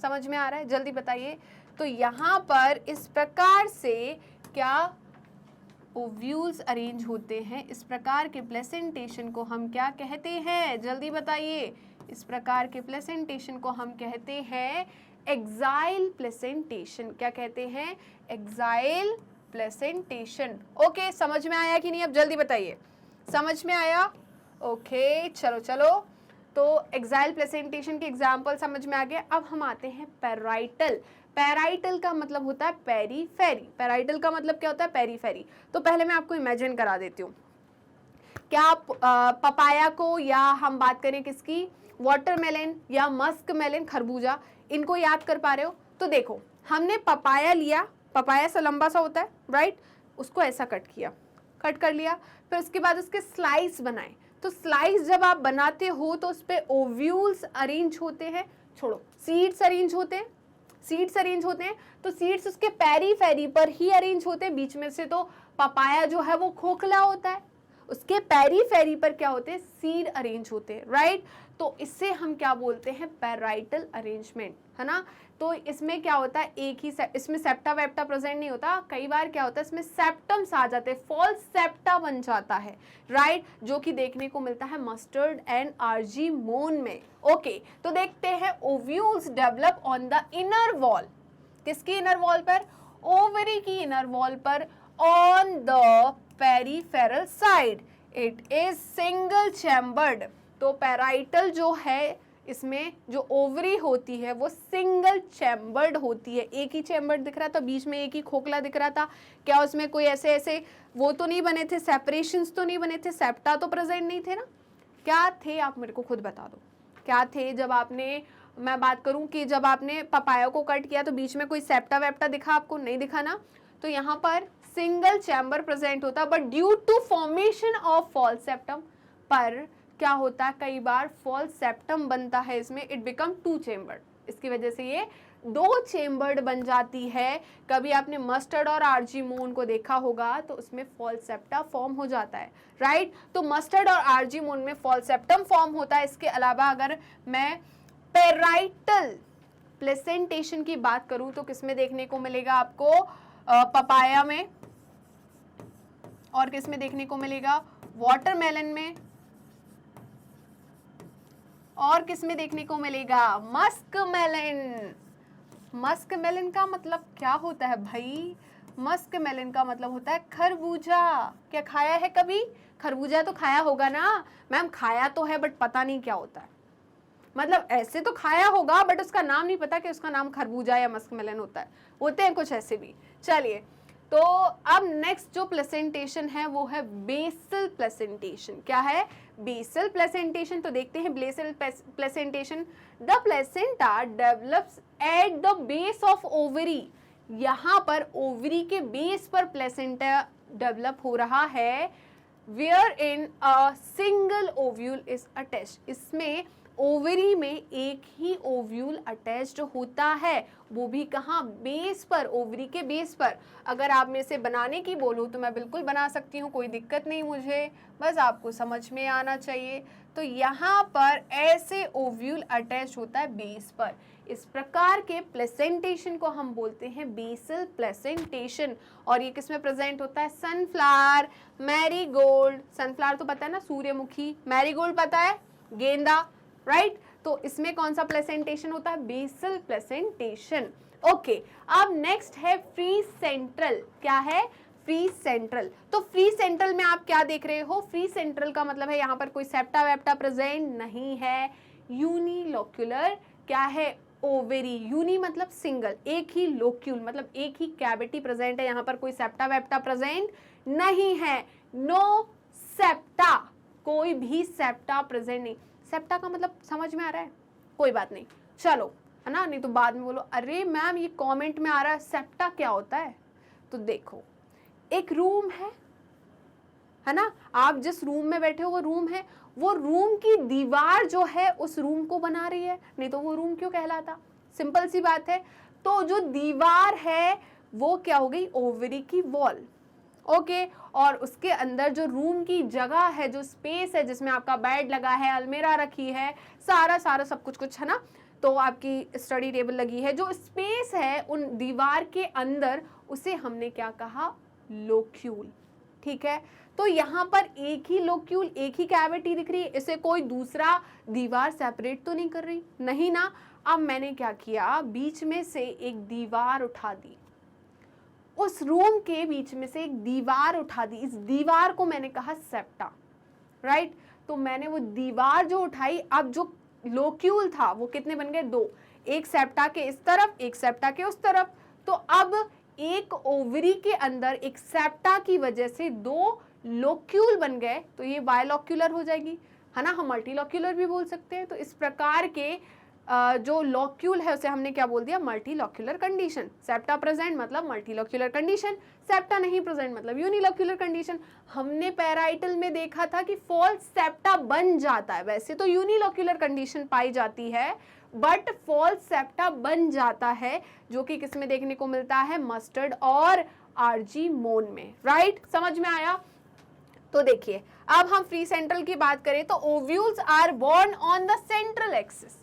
समझ में आ रहा है? जल्दी बताइए। तो यहाँ पर इस प्रकार से क्या ओव्यूल्स अरेंज होते हैं? इस प्रकार के प्लेसेंटेशन को हम क्या कहते हैं? जल्दी बताइए। इस प्रकार के प्लेसेंटेशन को हम कहते हैं एक्साइल प्लेसेंटेशन। क्या कहते हैं? Exile placentation. ओके, समझ में आया कि नहीं? अब जल्दी बताइए, समझ में आया? ओके, चलो चलो, तो एक्साइल प्लेसेंटेशन के एग्जाम्पल समझ में आ गए। अब हम आते हैं पैराइटल। पैराइटल का मतलब होता है पेरीफेरी। पैराइटल का मतलब क्या होता है? पेरीफेरी। तो पहले मैं आपको इमेजिन करा देती हूँ। क्या आप पपाया को, या हम बात करें किसकी, वाटरमेलन या मस्क मेलन, खरबूजा, इनको याद कर पा रहे हो? तो देखो, हमने पपाया लिया, पपाया सा लंबा सा होता है, राइट, उसको ऐसा कट किया, कट कर लिया, फिर उसके बाद उसके स्लाइस बनाए। तो स्लाइस जब आप बनाते हो तो उस पर ओव्यूल्स अरेंज होते हैं, छोड़ो, सीड्स अरेंज होते हैं, सीड्स अरेंज होते हैं। तो सीड्स उसके पेरीफेरी पर ही अरेंज होते हैं, बीच में से तो पपाया जो है वो खोखला होता है, उसके पेरीफेरी पर क्या होते हैं? सीड अरेंज होते हैं, राइट। तो इससे हम क्या बोलते हैं? पैराइटल अरेंजमेंट, है ना। तो इसमें क्या होता है? एक ही इसमें सेप्टा वेप्टा प्रेजेंट नहीं होता, कई बार क्या होता है इसमें सेप्टम्स आ जाते हैं, फॉल्स सेप्टा बन जाता है, राइट, जो कि देखने को मिलता है मस्टर्ड एंड आर्जीमोन में। ओके, तो देखते हैं ovules develop on the inner wall. किसकी इनर वॉल पर? ओवरी की इनर वॉल पर, on the peripheral side. It is single chambered. तो पैराइटल जो है इसमें जो ओवरी होती है वो सिंगल चैम्बर्ड होती है। एक ही चैम्बर्ड दिख रहा था, बीच में एक ही खोखला दिख रहा था। क्या उसमें कोई ऐसे ऐसे वो तो नहीं बने थे, सेपरेशंस तो नहीं बने थे, सेप्टा तो प्रेजेंट नहीं थे ना? क्या थे आप मेरे को खुद बता दो, क्या थे? जब आपने, मैं बात करूं कि जब आपने पपाया को कट किया तो बीच में कोई सेप्टा वेप्टा दिखा आपको? नहीं दिखा ना। तो यहाँ पर सिंगल चैम्बर प्रेजेंट होता, but due to formation of false septum, पर क्या होता है कई बार फॉल्स सेप्टम बनता है इसमें, इट बिकम 2 चेम्बर्ड, इसकी वजह से ये 2 चेम्बर्ड बन जाती है। कभी आपने मस्टर्ड और आरजी मून को देखा होगा तो उसमें फॉल्स सेप्टा फॉर्म हो जाता है, राइट? तो मस्टर्ड और आरजी मून में फॉल्स सेप्टम फॉर्म होता है। इसके अलावा अगर मैं पेराइटल प्लेसेंटेशन की बात करूं तो किसमें देखने को मिलेगा आपको? पपाया में, और किसमें देखने को मिलेगा? वाटरमेलन में, और किसमें देखने को मिलेगा? Musk melon. मस्क मेलन का मतलब क्या होता है भाई? मस्क मेलन का मतलब होता है खरबूजा। क्या खाया है कभी? खरबूजा तो खाया होगा ना मैम? खाया तो है बट पता नहीं क्या होता है, मतलब ऐसे तो खाया होगा बट उसका नाम नहीं पता कि उसका नाम खरबूजा या मस्क मेलन होता है, होते हैं कुछ ऐसे भी। चलिए, तो अब नेक्स्ट जो प्लेसेंटेशन है वो है बेसल प्लेसेंटेशन। क्या है? Basal placentation. तो देखते हैं basal placentation. The placenta develops at the base of ovary. यहाँ पर ओवरी के बेस पर प्लेसेंटा डेवलप हो रहा है, where in a single ovule is attached. इसमें ओवरी में एक ही ओव्यूल अटैच्ड होता है, वो भी कहाँ? बेस पर, ओवरी के बेस पर। अगर आप मेरे से बनाने की बोलो तो मैं बिल्कुल बना सकती हूँ, कोई दिक्कत नहीं मुझे, बस आपको समझ में आना चाहिए। तो यहाँ पर ऐसे ओव्यूल अटैच होता है बेस पर। इस प्रकार के प्लेसेंटेशन को हम बोलते हैं बेसल प्लेसेंटेशन। और ये किसमें प्रेजेंट होता है? Sunflower, marigold. सनफ्लावर तो पता है ना, सूर्यमुखी। मैरीगोल्ड पता है, गेंदा, राइट? तो इसमें कौन सा प्लेसेंटेशन होता है? Basal placentation. ओके, अब नेक्स्ट है फ्री सेंट्रल। क्या है? Free central. तो फ्री सेंट्रल में आप क्या देख रहे हो? फ्री सेंट्रल का मतलब है यहाँ पर कोई सेप्टा वेप्टा प्रेजेंट नहीं है। यूनिलोक्यूलर। क्या है? ओवेरी। यूनि मतलब सिंगल, एक ही लोक्यूल मतलब एक ही कैविटी प्रेजेंट है, यहाँ पर कोई सेप्टा वेप्टा प्रेजेंट नहीं है। नो सेप्टा, कोई भी सेप्टा प्रेजेंट नहीं। सेप्टा का मतलब समझ में आ रहा है? कोई बात नहीं, चलो, है ना, नहीं तो बाद में बोलो अरे मैम ये कमेंट में आ रहा है सेप्टा क्या होता है। तो देखो, एक रूम है ना, आप जिस रूम में बैठे हो वो रूम है, वो रूम की दीवार जो है उस रूम को बना रही है, नहीं तो वो रूम क्यों कहलाता? सिंपल सी बात है। तो जो दीवार है वो क्या हो गई? ओवरी की वॉल। ओके, और उसके अंदर जो रूम की जगह है, जो स्पेस है जिसमें आपका बेड लगा है, अलमीरा रखी है, सारा सब कुछ है ना, तो आपकी स्टडी टेबल लगी है, जो स्पेस है उन दीवार के अंदर, उसे हमने क्या कहा? लोक्यूल। ठीक है, तो यहाँ पर एक ही लोक्यूल, एक ही कैविटी दिख रही है, इसे कोई दूसरा दीवार सेपरेट तो नहीं कर रही, नहीं ना। अब मैंने क्या किया? बीच में से एक दीवार उठा दी, उस रूम के बीच में से एक दीवार उठा दी, इस दीवार को मैंने कहा सेप्टा, राइट? तो मैंने वो दीवार जो उठाई, अब जो लोक्यूल था वो कितने बन गए? 2, एक सेप्टा के इस तरफ, एक सेप्टा के उस तरफ। तो अब एक ओवरी के अंदर एक सेप्टा की वजह से 2 लोक्यूल बन गए, तो ये बायलोक्यूलर हो जाएगी, है ना, हम मल्टीलोक्यूलर भी बोल सकते हैं। तो इस प्रकार के जो लोक्यूल है उसे हमने क्या बोल दिया? Multilocular condition. सेप्टा प्रेजेंट मतलब मल्टीलोक्यूलर कंडीशन, सेप्टा नहीं प्रेजेंट मतलब यूनिलोक्यूलर कंडीशन। हमने पैराइटल में देखा था कि फॉल्स सेप्टा बन जाता है, वैसे तो यूनिलोक्यूलर कंडीशन पाई जाती है, बट फॉल्स सेप्टा बन जाता है, जो कि किसमें देखने को मिलता है? मस्टर्ड और आरजी मोन में, राइट? समझ में आया? तो देखिए, अब हम फ्री सेंट्रल की बात करें तो ovules are borne on the central axis.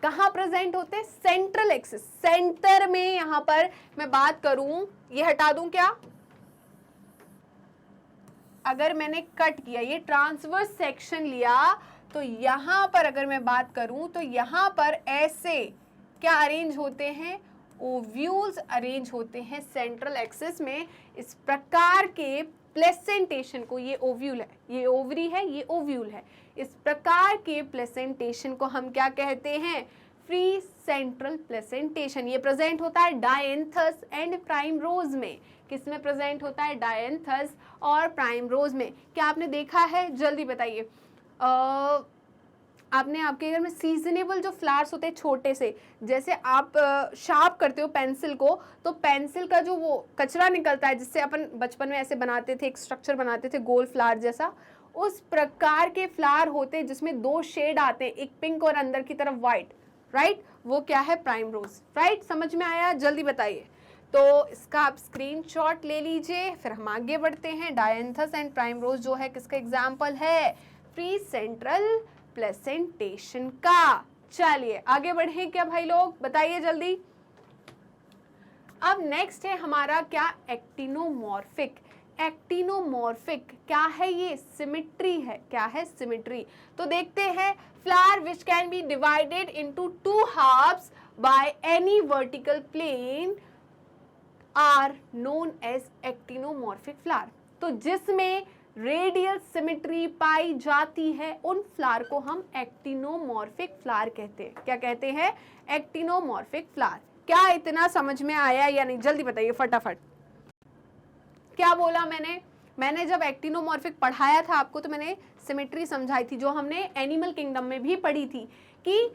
कहां प्रेजेंट होते? सेंट्रल एक्सिस, सेंटर में। यहां पर मैं बात करूं, ये हटा दूं क्या? अगर मैंने कट किया, ये ट्रांसवर्स सेक्शन लिया, तो यहां पर अगर मैं बात करूं तो यहां पर ऐसे क्या अरेंज होते हैं? ओव्यूल्स अरेंज होते हैं सेंट्रल एक्सिस में। इस प्रकार के प्लेसेंटेशन को, ये ओव्यूल है, ये ओवरी है, ये ओव्यूल है, इस प्रकार के प्लेसेंटेशन को हम क्या कहते हैं? Free central placentation. ये प्रेजेंट होता है डायंथस एंड प्राइमरोज में। किस में प्रेजेंट होता है? डायंथस और प्राइमरोज में। क्या आपने देखा है? जल्दी बताइए। आपने आपके घर में सीजनेबल जो फ्लावर्स होते हैं छोटे से, जैसे आप शार्प करते हो पेंसिल को, तो पेंसिल का जो वो कचरा निकलता है जिससे अपन बचपन में ऐसे बनाते थे, एक स्ट्रक्चर बनाते थे गोल फ्लावर जैसा, उस प्रकार के फ्लावर होते हैं जिसमें दो शेड आते हैं, एक पिंक और अंदर की तरफ व्हाइट, राइट? वो क्या है? Primrose, right? समझ में आया? जल्दी बताइए। तो इसका आप स्क्रीनशॉट ले लीजिए, फिर हम आगे बढ़ते हैं। डायंथस एंड प्राइमरोज जो है किसका एग्जाम्पल है? फ्री सेंट्रल प्लेसेंटेशन का। चलिए आगे बढ़े क्या भाई लोग? बताइए जल्दी। अब नेक्स्ट है हमारा क्या? एक्टिनोमॉर्फिक। एक्टिनोमॉर्फिक क्या है? ये सिमेट्री है। क्या है? सिमेट्री। तो देखते हैं, flower which can be divided into two halves by any vertical plane are known as actinomorphic flower. तो जिसमें रेडियल सिमेट्री पाई जाती है उन फ्लावर को हम एक्टिनोमॉर्फिक फ्लावर कहते हैं। क्या कहते हैं? Actinomorphic flower. क्या इतना समझ में आया या नहीं? जल्दी बताइए फटाफट। क्या बोला मैंने जब एक्टिनोमॉर्फिक पढ़ाया था आपको तो मैंने सिमेट्री समझाई थी, जो हमने एनिमल किंगडम में भी पढ़ी थी, कि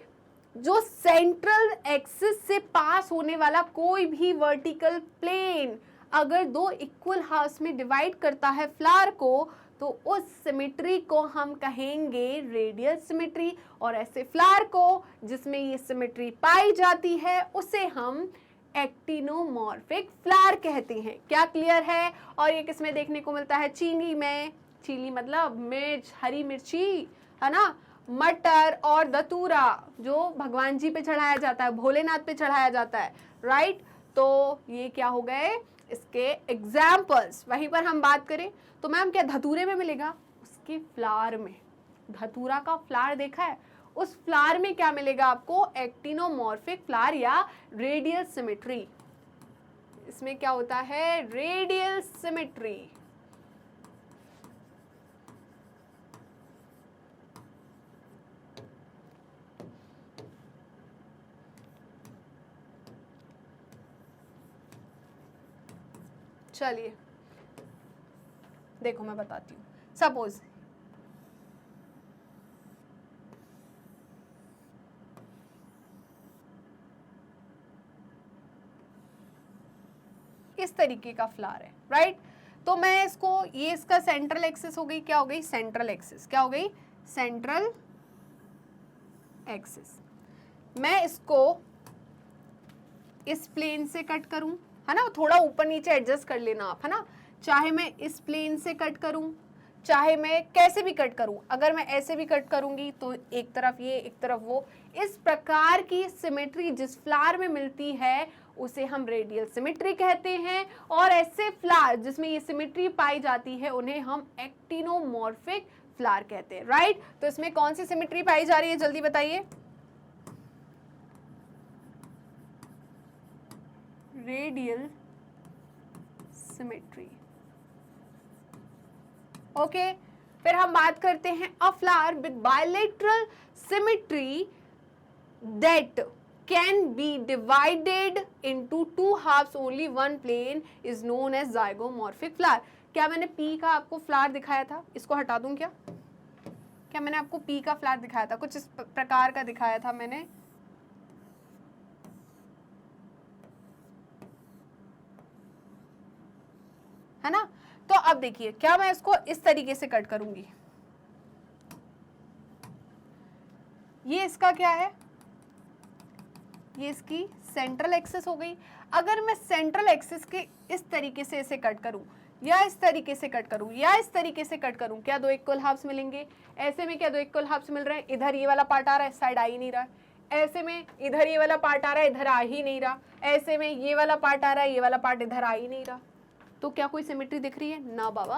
जो सेंट्रल एक्सिस से पास होने वाला कोई भी वर्टिकल प्लेन अगर दो इक्वल हाफ्स में डिवाइड करता है फ्लावर को, तो उस सिमेट्री को हम कहेंगे रेडियल सिमेट्री। और ऐसे फ्लावर को जिसमें ये सिमेट्री पाई जाती है उसे हम एक्टिनोमॉर्फिक फ्लावर कहते हैं। क्या क्लियर है? और ये किसमें देखने को मिलता है? चीनी में। चीनी मतलब मिर्च, हरी मिर्ची, है ना? मटर और दतूरा जो भगवान जी पे चढ़ाया जाता है, भोलेनाथ पे चढ़ाया जाता है, राइट? तो ये क्या हो गए इसके एग्जाम्पल्स। वहीं पर हम बात करें तो मैम क्या धतूरे में मिलेगा? उसके फ्लावर में। धतूरा का फ्लावर देखा है? उस फ्लावर में क्या मिलेगा आपको? एक्टिनोमॉर्फिक फ्लावर या रेडियल सिमेट्री। इसमें क्या होता है? Radial symmetry. चलिए देखो मैं बताती हूँ। सपोज इस तरीके का फ्लावर है, राइट? तो मैं इसको, ये इसका सेंट्रल एक्सिस हो गई, क्या हो गई? Central axis. क्या हो गई? Central axis. मैं इसको इस प्लेन से कट करूं, है ना? थोड़ा ऊपर नीचे एडजस्ट कर लेना आप, है ना? चाहे मैं इस प्लेन से कट करूं, चाहे मैं कैसे भी कट करूं। अगर मैं ऐसे भी कट करूंगी तो एक तरफ ये, एक तरफ वो, इस प्रकार की सिमेट्री जिस फ्लावर में मिलती है उसे हम रेडियल सिमेट्री कहते हैं। और ऐसे फ्लावर जिसमें ये सिमेट्री पाई जाती है उन्हें हम एक्टिनोमॉर्फिक फ्लावर कहते हैं, राइट? तो इसमें कौन सी सिमेट्री पाई जा रही है? जल्दी बताइए। Radial symmetry. ओके, फिर हम बात करते हैं a flower with bilateral symmetry that can be divided into two halves only one plane is known as zygomorphic flower. क्या मैंने पी का आपको फ्लावर दिखाया था? इसको हटा दूं क्या? क्या मैंने आपको पी का फ्लावर दिखाया था? कुछ इस प्रकार का दिखाया था मैंने। है ना? तो अब देखिए, क्या मैं इसको इस तरीके से कट करूंगी, ये इसका क्या है? ये इसकी सेंट्रल एक्सिस हो गई। अगर मैं सेंट्रल एक्सिस के इस तरीके से इसे कट करूं, या इस तरीके से कट करूं, या इस तरीके से कट करूं, क्या दो इक्वल हाफ्स मिलेंगे? ऐसे में क्या दो इक्वल हाफ्स मिल रहे हैं? इधर ये वाला पार्ट आ रहा है, साइड आ ही नहीं रहा है। ऐसे में इधर ये वाला पार्ट आ रहा है, इधर आ ही नहीं रहा। ऐसे में ये वाला पार्ट आ रहा है, ये वाला पार्ट इधर आ ही नहीं रहा। तो क्या कोई सिमेट्री दिख रही है? ना बाबा।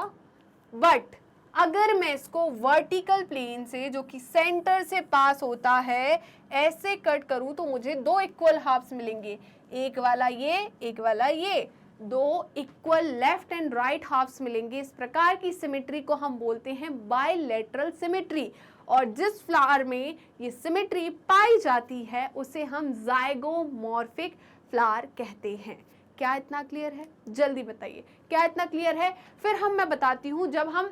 बट अगर मैं इसको वर्टिकल प्लेन से, जो कि सेंटर से पास होता है, ऐसे कट करूं तो मुझे दो इक्वल हाफ्स मिलेंगे, एक वाला ये, एक वाला ये, दो equal left and right halves मिलेंगे। इस प्रकार की सिमेट्री को हम बोलते हैं बायलैटरल सिमेट्री। और जिस फ्लावर में ये सिमेट्री पाई जाती है उसे हम जाइगोमॉर्फिक फ्लावर कहते हैं। क्या इतना क्लियर है? जल्दी बताइए, क्या इतना क्लियर है? फिर मैं बताती हूँ, जब हम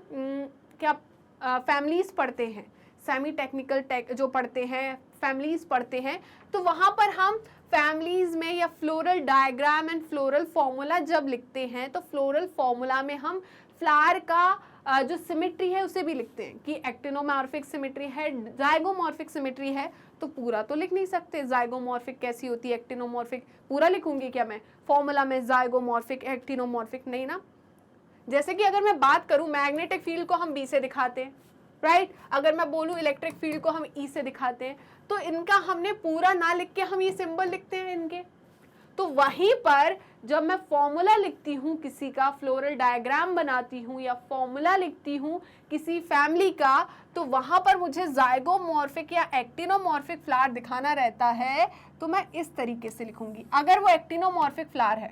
क्या फैमिलीज पढ़ते हैं, सेमी टेक्निकल जो पढ़ते हैं, फैमिलीज पढ़ते हैं, तो वहाँ पर हम फैमिलीज में या floral diagram and floral formula जब लिखते हैं तो फ्लोरल फॉर्मूला में हम फ्लावर का जो सिमेट्री है उसे भी लिखते हैं कि एक्टिनोमॉर्फिक सिमेट्री है, जाइगोमॉर्फिक सिमेट्री है। तो पूरा तो लिख नहीं सकते, जाइगोमॉर्फिक कैसी होती है, एक्टिनोमॉर्फिक पूरा लिखूंगी क्या मैं फॉर्मूला में? जाइगोमॉर्फिक, एक्टिनोमॉर्फिक नहीं ना। जैसे कि अगर मैं बात करूं मैग्नेटिक फील्ड को हम बी से दिखाते हैं, राइट? अगर मैं बोलूं इलेक्ट्रिक फील्ड को हम ई से दिखाते हैं, तो इनका हमने पूरा ना लिख के हम ये सिंबल लिखते हैं इनके। तो वहीं पर जब मैं फॉर्मूला लिखती हूँ किसी का, फ्लोरल डायग्राम बनाती हूँ या फॉर्मूला लिखती हूँ किसी फैमिली का, तो वहां पर मुझे जाइगोमॉर्फिक या एक्टिनोमॉर्फिक फ्लावर दिखाना रहता है, तो मैं इस तरीके से लिखूंगी। अगर वो एक्टिनोमॉर्फिक फ्लावर है,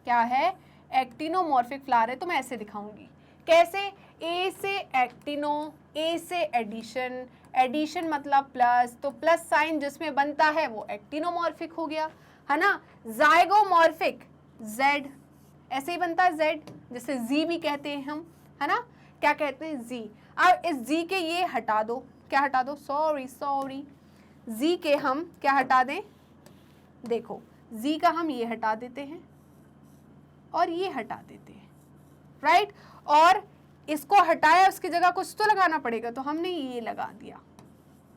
क्या है? एक्टिनोमॉर्फिक फ्लावर है, तो मैं ऐसे दिखाऊंगी। कैसे? ए से एक्टिनो, ए से एडिशन, एडिशन मतलब प्लस, तो प्लस साइन जिसमें बनता है वो एक्टिनोमॉर्फिक हो गया, है ना। जाइगोमॉर्फिक जेड, ऐसे ही बनता है जेड, जिसे जी भी कहते हैं हम, है ना। क्या कहते हैं? जी। अब इस जी के ये हटा दो, क्या हटा दो? सॉरी, जी के हम क्या हटा दें? देखो, जी का हम ये हटा देते हैं और ये हटा देते हैं, राइट। और इसको हटाया, उसकी जगह कुछ तो लगाना पड़ेगा, तो हमने ये लगा दिया,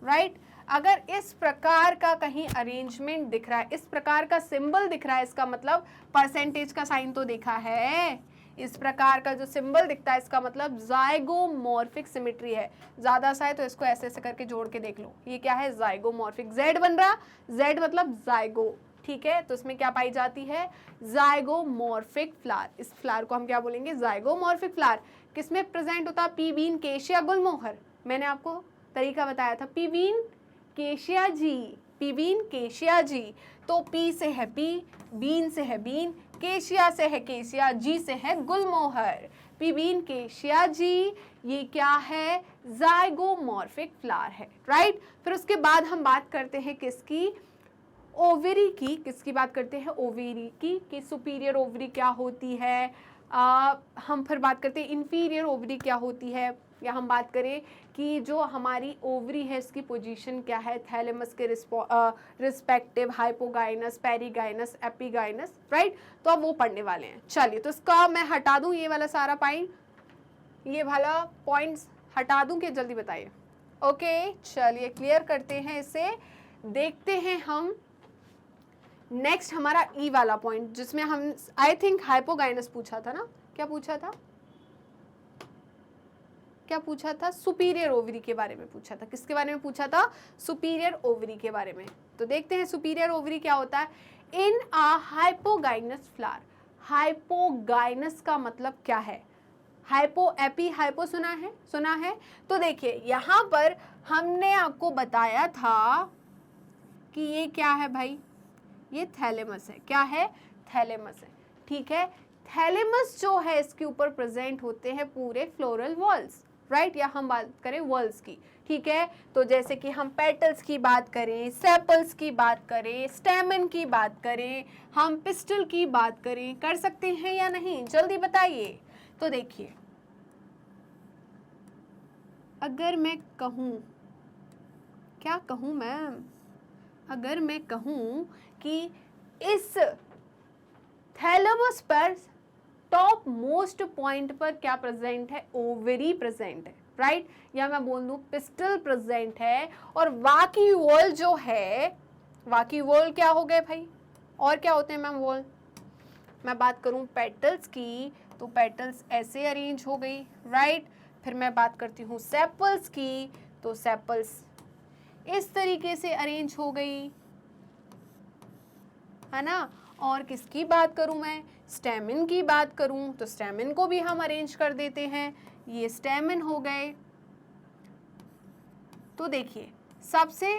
राइट। अगर इस प्रकार का कहीं अरेंजमेंट दिख रहा है, इस प्रकार का सिंबल दिख रहा है, इसका मतलब परसेंटेज का साइन तो देखा है, इस प्रकार का जो सिंबल दिखता है इसका मतलब जाइगोमॉर्फिक सिमेट्री है। ज्यादा सा है तो इसको ऐसे ऐसे करके जोड़ के देख लो, ये क्या है? जाइगोमॉर्फिक। जेड बन रहा, जेड मतलब जाइगो, ठीक है। तो इसमें क्या पाई जाती है? Zygomorphic flower. इस फ्लावर को हम क्या बोलेंगे? Zygomorphic flower. किसमें प्रेजेंट होता है? Pea bean, cassia, gulmohar. मैंने आपको तरीका बताया था, पी बीन केशिया जी, पी बीन केशिया जी। तो पी से है पी, बीन से है बीन, केशिया से है केशिया, जी से है गुलमोहर। पी बीन केशिया जी, ये क्या है? जाइगोमॉर्फिक फ्लावर है, राइट। फिर उसके बाद हम बात करते हैं किसकी? ओवरी की। किसकी बात करते हैं? ओवरी की, कि सुपीरियर ओवरी क्या होती है। हम फिर बात करते हैं इंफीरियर ओवरी क्या होती है, या हम बात करें कि जो हमारी ओवरी है इसकी पोजीशन क्या है, थैलेमस के respective, hypogynous, perigynous, epigynous, right. तो अब वो पढ़ने वाले हैं। चलिए, तो इसका मैं हटा दूं ये वाला सारा पॉइंट, ये वाला पॉइंट्स हटा दूं कि जल्दी बताइए? ओके, चलिए क्लियर करते हैं इसे। देखते हैं हम नेक्स्ट हमारा ई वाला पॉइंट, जिसमें हम आई थिंक हाइपोगाइनस पूछा था ना। क्या पूछा था? क्या पूछा था? सुपीरियर ओवरी के बारे में पूछा था। किसके बारे में पूछा था? सुपीरियर ओवरी के बारे में। तो देखते हैं सुपीरियर ओवरी क्या होता है। इन अ हाइपोगाइनस फ्लावर। हाइपोगाइनस का मतलब क्या है? हाइपो, एपी, हाइपो सुना है? सुना है। तो देखिए यहाँ पर हमने आपको बताया था कि ये क्या है भाई? ये थैलेमस है। क्या है? थैलेमस है, ठीक है। थैलेमस जो है इसके ऊपर प्रेजेंट होते हैं पूरे फ्लोरल वॉल्स, राइट। या हम बात करें वॉल्स की, ठीक है। तो जैसे कि हम पेटल्स की बात करें, सेपल्स की बात करें, स्टेमन की बात करें, हम पिस्टल की बात करें, कर सकते हैं या नहीं? जल्दी बताइए। तो देखिए, अगर मैं कहूँ, क्या कहूँ मैम, अगर मैं कहूँ कि इस थैलेमस पर टॉप मोस्ट पॉइंट पर क्या प्रेजेंट है? ओवरी प्रेजेंट है, राइट। या मैं बोल दूं पिस्टल प्रेजेंट है, और वाकी वॉल जो है, वाकी वॉल क्या हो गए भाई? और क्या होते हैं मैम वॉल? मैं बात करूं पेटल्स की, तो पेटल्स ऐसे अरेंज हो गई, राइट। फिर मैं बात करती हूँ सेपल्स की, तो सेपल्स इस तरीके से अरेंज हो गई, है ना। और किसकी बात करूं मैं? स्टेमिन की बात करूं तो स्टेमिन को भी हम अरेंज कर देते हैं, ये स्टेमिन हो गए। तो देखिए सबसे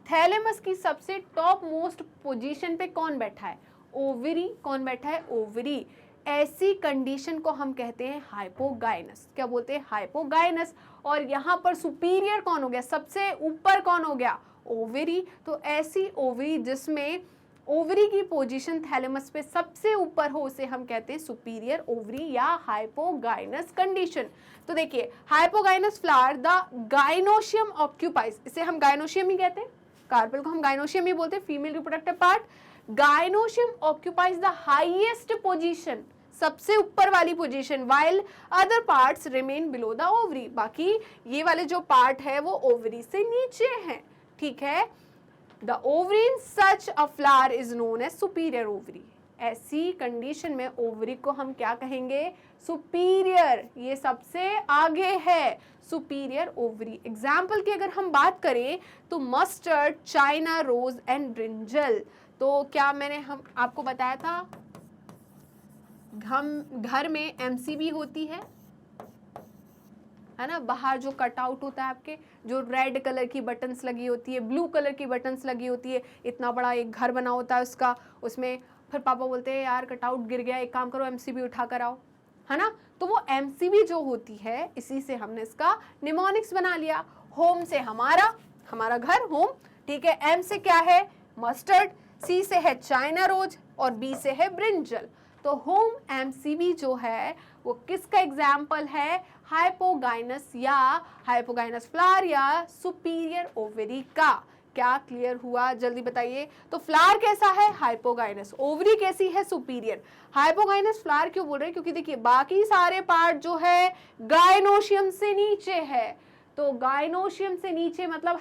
थैलेमस की सबसे टॉप मोस्ट पोजीशन पे कौन बैठा है? ओवरी। कौन बैठा है? ओवरी। ऐसी कंडीशन को हम कहते हैं हाइपोगाइनस। क्या बोलते हैं? हाइपोगाइनस। और यहाँ पर सुपीरियर कौन हो गया? सबसे ऊपर कौन हो गया? ओवरी। तो ऐसी ओवरी जिसमें ओवरी की पोजीशन थैलेमस पे सबसे ऊपर हो उसे हम कहते हैं सुपीरियर ओवरी या हाइपोगाइनस कंडीशन। तो देखिए hypogynous flower the gynoecium occupies, इसे हम गाइनोशियम ही कहते हैं, कार्पेल को हम गाइनोशियम ही बोलते हैं, female reproductive part. Gynoecium occupies the highest position, सबसे ऊपर वाली position, while other parts remain below the ovary, बाकी ये वाले जो पार्ट है वो ओवरी से नीचे हैं। ठीक है। The ovary in such a flower is known as superior ovary. ऐसी कंडीशन में ओवरी को हम क्या कहेंगे? सुपीरियर, ये सबसे आगे है, सुपीरियर ओवरी। एग्जाम्पल की अगर हम बात करें तो mustard, China rose and brinjal. तो क्या मैंने हम आपको बताया था हम घर में एमसीबी होती है ना, बाहर जो कटआउट होता है आपके, जो रेड कलर की बटन्स लगी होती है, ब्लू कलर की बटन्स लगी होती है, इतना बड़ा एक घर बना होता है उसका, उसमें फिर पापा बोलते हैं यार कटआउट गिर गया, एक काम करो एमसीबी उठा कर आओ, है ना। तो वो एमसीबी जो होती है, इसी से हमने इसका निमोनिक्स बना लिया। होम से हमारा घर होम, ठीक है। एम से क्या है? मस्टर्ड, सी से है चाइना रोज और बी से है ब्रिंजल। तो होम एमसीबी जो है वो किसका एग्जाम्पल है? हाइपोगाइनस या हाइपोगाइनस फ्लावर या सुपीरियर ओवरी का। क्या क्लियर हुआ? जल्दी बताइए। तो फ्लावर कैसा है? हाइपोगाइनस। ओवरी कैसी है? सुपीरियर। हाइपोगाइनस फ्लावर क्यों बोल रहे हैं? क्योंकि देखिए बाकी सारे पार्ट जो है गाइनोशियम से नीचे है, तो गाइनोशियम से नीचे मतलब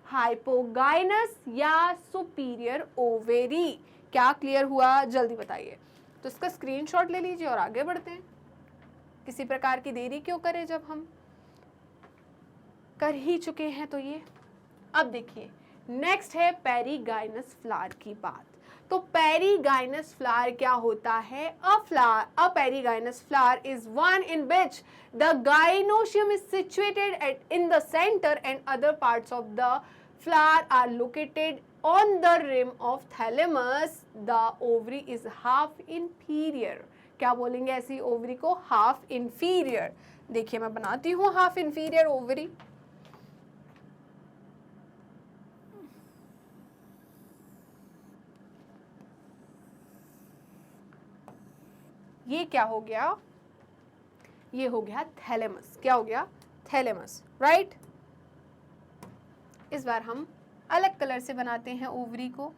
हाइपोगाइनस या सुपीरियर ओवेरी। क्या क्लियर हुआ? जल्दी बताइए। तो इसका स्क्रीनशॉट ले लीजिए और आगे बढ़ते हैं। किसी प्रकार की देरी क्यों करें जब हम कर ही चुके हैं। तो ये अब देखिए नेक्स्ट है पेरीगाइनस फ्लावर की बात। तो पेरीगाइनस फ्लावर क्या होता है? A perigynous flower is one in which the gynoecium is situated in the centre and other parts of the flower are located on the rim of thalamus. The ovary is half inferior. क्या बोलेंगे ऐसी ovary को? Half inferior. देखिए मैं बनाती हूँ half inferior ovary. ये क्या हो गया? ये हो गया थैलेमस। क्या हो गया? Thalamus, right. इस बार हम अलग कलर से बनाते हैं ओवरी को।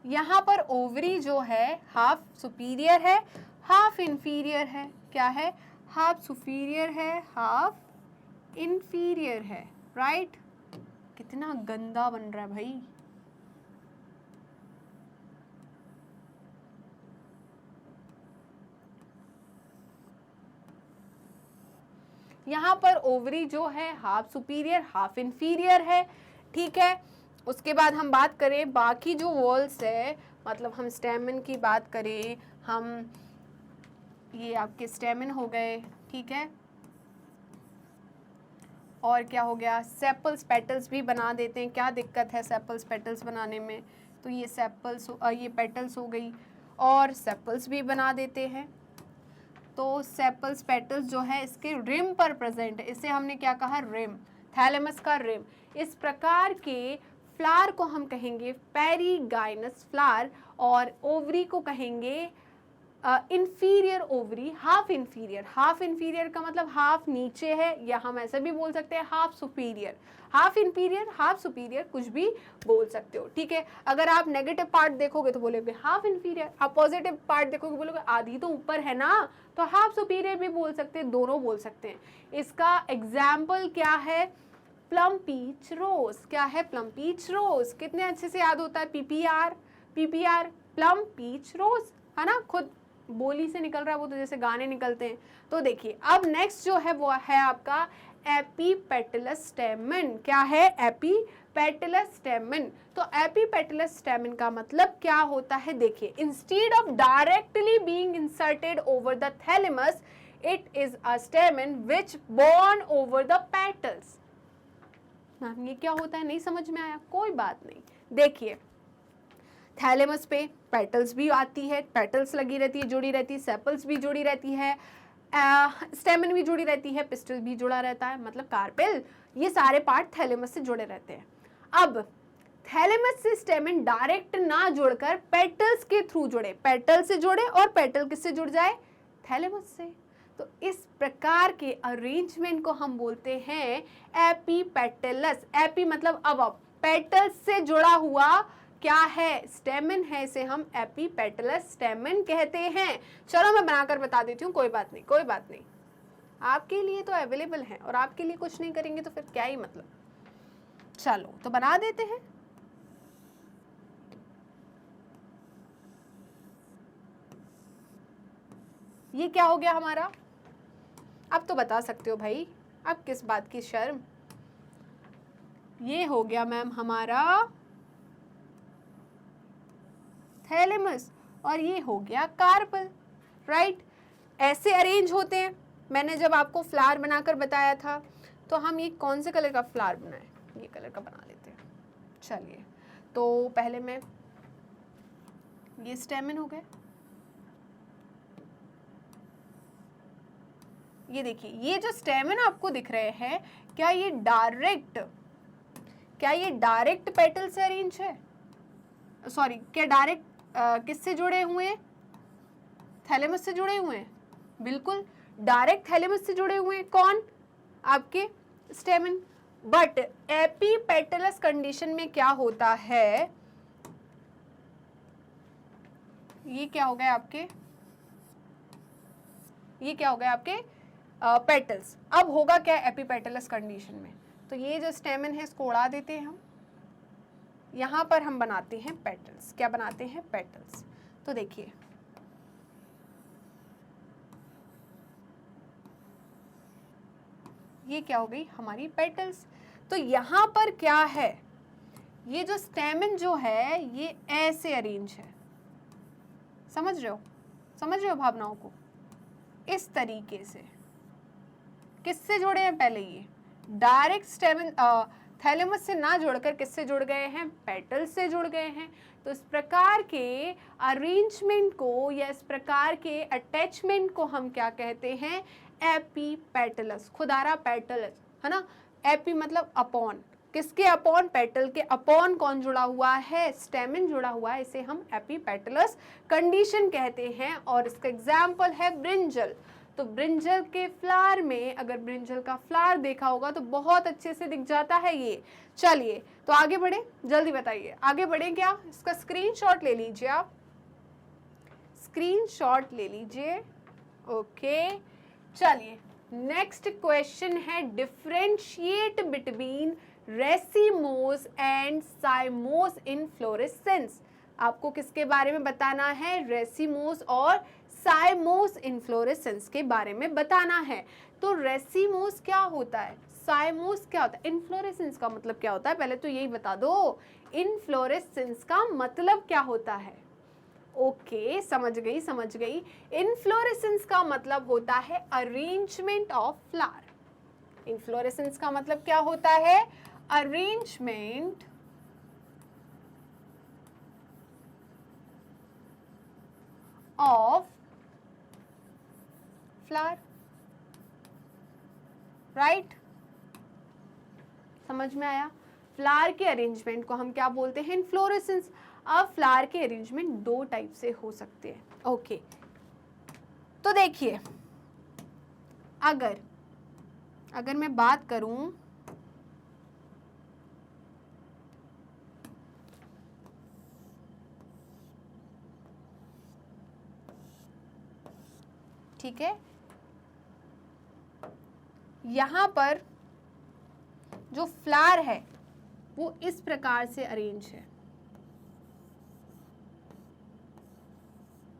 यहाँ पर ओवरी जो है हाफ सुपीरियर है, हाफ इंफीरियर है। क्या है? हाफ सुपीरियर है, हाफ इंफीरियर है, राइट। कितना गंदा बन रहा है भाई। यहाँ पर ओवरी जो है हाफ सुपीरियर हाफ इंफीरियर है, ठीक है। उसके बाद हम बात करें बाकी जो वॉल्स है, मतलब हम स्टेमन की बात करें, हम ये आपके स्टेमन हो गए, ठीक है। और क्या हो गया? सेपल्स पेटल्स भी बना देते हैं। क्या दिक्कत है सेपल्स पेटल्स बनाने में? तो ये सेपल्स ये पेटल्स हो गई और सेपल्स भी बना देते हैं। तो सेपल्स पेटल्स जो है इसके रिम पर प्रेजेंट है, इसे हमने क्या कहा? रिम, थैलेमस का रिम। इस प्रकार के फ्लावर को हम कहेंगे पेरीगाइनस फ्लावर और ओवरी को कहेंगे inferior ovary, half inferior. Half inferior का मतलब हाफ नीचे है, या हम ऐसे भी बोल सकते हैं half superior. Half inferior, half superior, कुछ भी बोल सकते हो, ठीक है। अगर आप नेगेटिव पार्ट देखोगे तो बोलोगे हाफ इंफीरियर, आप पॉजिटिव पार्ट देखोगे बोलोगे आधी तो ऊपर है ना, तो हाफ सुपीरियर भी बोल सकते हैं, दोनों बोल सकते हैं। इसका एग्जाम्पल क्या है? प्लम पीच रोज। क्या है? प्लम पीच रोज। कितने अच्छे से याद होता है? पीपीआर, पीपीआर, प्लम पीच रोज, है ना। खुद बोली से निकल रहा है वो, तो जैसे गाने निकलते हैं। तो देखिए अब नेक्स्ट जो है वो है आपका एपीपेटलस स्टेमन। क्या है? Epipetalous stamen. तो एपीपेटलस स्टेमन का मतलब क्या होता है? देखिए, instead of directly being inserted over the thalamus, it is a stamen which borne over the petals. Ma'am ये क्या होता है? नहीं समझ में आया? कोई बात नहीं। देखिए, थैलेमस पे पेटल्स भी आती है, पेटल्स लगी रहती है, जुड़ी रहती है, सेपल्स भी जुड़ी रहती है, स्टेमन भी जुड़ी रहती है, पिस्टल भी जुड़ा रहता है, मतलब कार्पेल, ये सारे पार्ट थैलेमस से जुड़े रहते हैं। अब थैलेमस से स्टेमन डायरेक्ट ना जुड़कर पेटल्स के थ्रू जुड़े, पेटल से जुड़े और पेटल किससे जुड़ जाए? थैलेमस से। तो इस प्रकार के अरेंजमेंट को हम बोलते हैं एपीपेटलस। एपी मतलब अब पेटल्स से जुड़ा हुआ क्या है? स्टेमन है, इसे हम एपीपेटलस स्टेमन कहते हैं। चलो मैं बनाकर बता देती हूँ, कोई बात नहीं, कोई बात नहीं, आपके लिए तो अवेलेबल है और आपके लिए कुछ नहीं करेंगे तो फिर क्या ही मतलब। चलो तो बना देते हैं। ये क्या हो गया हमारा? अब तो बता सकते हो भाई, अब किस बात की शर्म। ये हो गया मैम हमारा थैलेमस और ये हो गया कार्पल, राइट। ऐसे अरेंज होते हैं। मैंने जब आपको फ्लावर बनाकर बताया था, तो हम ये कौन से कलर का फ्लावर बनाए? ये कलर का बना लेते हैं। चलिए, तो पहले मैं, ये स्टेमन हो गए, ये देखिए, ये जो स्टेमन आपको दिख रहे हैं, क्या ये डायरेक्ट पेटल से अरेंज है? सॉरी, क्या डायरेक्ट किससे जुड़े हुए हैं? थैलेमस से जुड़े हुए हैं। बिल्कुल डायरेक्ट थैलेमस से जुड़े हुए हैं। कौन? आपके स्टेमन। बट एपीपेटलस कंडीशन में क्या होता है? ये क्या हो गए आपके? ये क्या हो गए आपके? पेटल्स। अब होगा क्या एपीपेटलस कंडीशन में? तो ये जो स्टेमन है इसको उड़ा देते हैं हम, यहां पर हम बनाते हैं पेटल्स। क्या बनाते हैं? पेटल्स। तो देखिए, ये क्या हो गई? हमारी पेटल्स। तो यहां पर क्या है? ये जो स्टेमन जो है ये ऐसे अरेंज है, समझ रहे हो? समझ रहे हो भावनाओं को? इस तरीके से। किससे जुड़े हैं? पहले ये डायरेक्ट स्टेमन थैलेमस से ना जोड़कर किससे जुड़ गए हैं? पेटल से जुड़ गए हैं। तो इस प्रकार के अरेंजमेंट को या इस प्रकार के अटैचमेंट को हम क्या कहते हैं? एपीपेटलस। खुदारा पेटलस, है ना। एपी मतलब अपॉन, किसके अपॉन? पेटल के अपॉन कौन जुड़ा हुआ है? स्टेमन जुड़ा हुआ है, इसे हम एपीपेटलस कंडीशन कहते हैं। और इसका एग्जाम्पल है ब्रिंजल। तो ब्रिंजल के फ्लावर में, अगर ब्रिंजल का फ्लावर देखा होगा तो बहुत अच्छे से दिख जाता है ये। चलिए तो आगे बढ़े, जल्दी बताइए, आगे बढ़े क्या? इसका स्क्रीनशॉट ले लीजिए, आप स्क्रीनशॉट ले लीजिए। ओके, चलिए नेक्स्ट क्वेश्चन है, differentiate between racemose and cymose inflorescence. आपको किसके बारे में बताना है? रेसिमोस और साइमोस इनफ्लोरेसेंस के बारे में बताना है। तो रेसिमोस क्या होता है? साइमोस क्या होता है? इनफ्लोरेसेंस का मतलब क्या होता है? पहले तो यही बता दो, इनफ्लोरेसेंस का मतलब क्या होता है? ओके, समझ गई समझ गई। इनफ्लोरेसेंस का मतलब होता है अरेंजमेंट ऑफ फ्लावर। इनफ्लोरेसेंस का मतलब क्या होता है? Arrangement of flower, right. समझ में आया? फ्लावर के अरेंजमेंट को हम क्या बोलते हैं? इनफ्लोरेसेंस। अब फ्लावर के अरेंजमेंट दो टाइप से हो सकते हैं। ओके, तो देखिए, अगर मैं बात करूं, ठीक है, यहां पर जो फ्लावर है वो इस प्रकार से अरेंज है,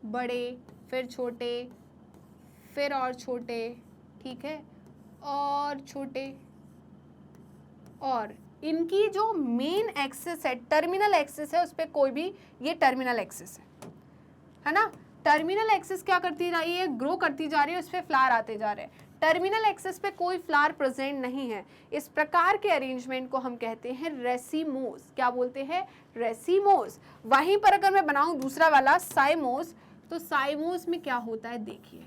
बड़े, फिर छोटे, फिर और छोटे, ठीक है। और छोटे, और इनकी जो मेन एक्सिस है, टर्मिनल एक्सिस है, उस पर कोई भी, ये टर्मिनल एक्सिस है ना, टर्मिनल एक्सिस क्या करती जा रही है, ग्रो करती जा रही है, उस पर फ्लावर आते जा रहे हैं, टर्मिनल एक्सिस पे कोई फ्लावर प्रेजेंट नहीं है। इस प्रकार के अरेंजमेंट को हम कहते हैं रेसिमोस। क्या बोलते हैं, रेसिमोस। वहीं पर अगर मैं बनाऊं दूसरा वाला साइमोस, तो साइमोस में क्या होता है देखिए,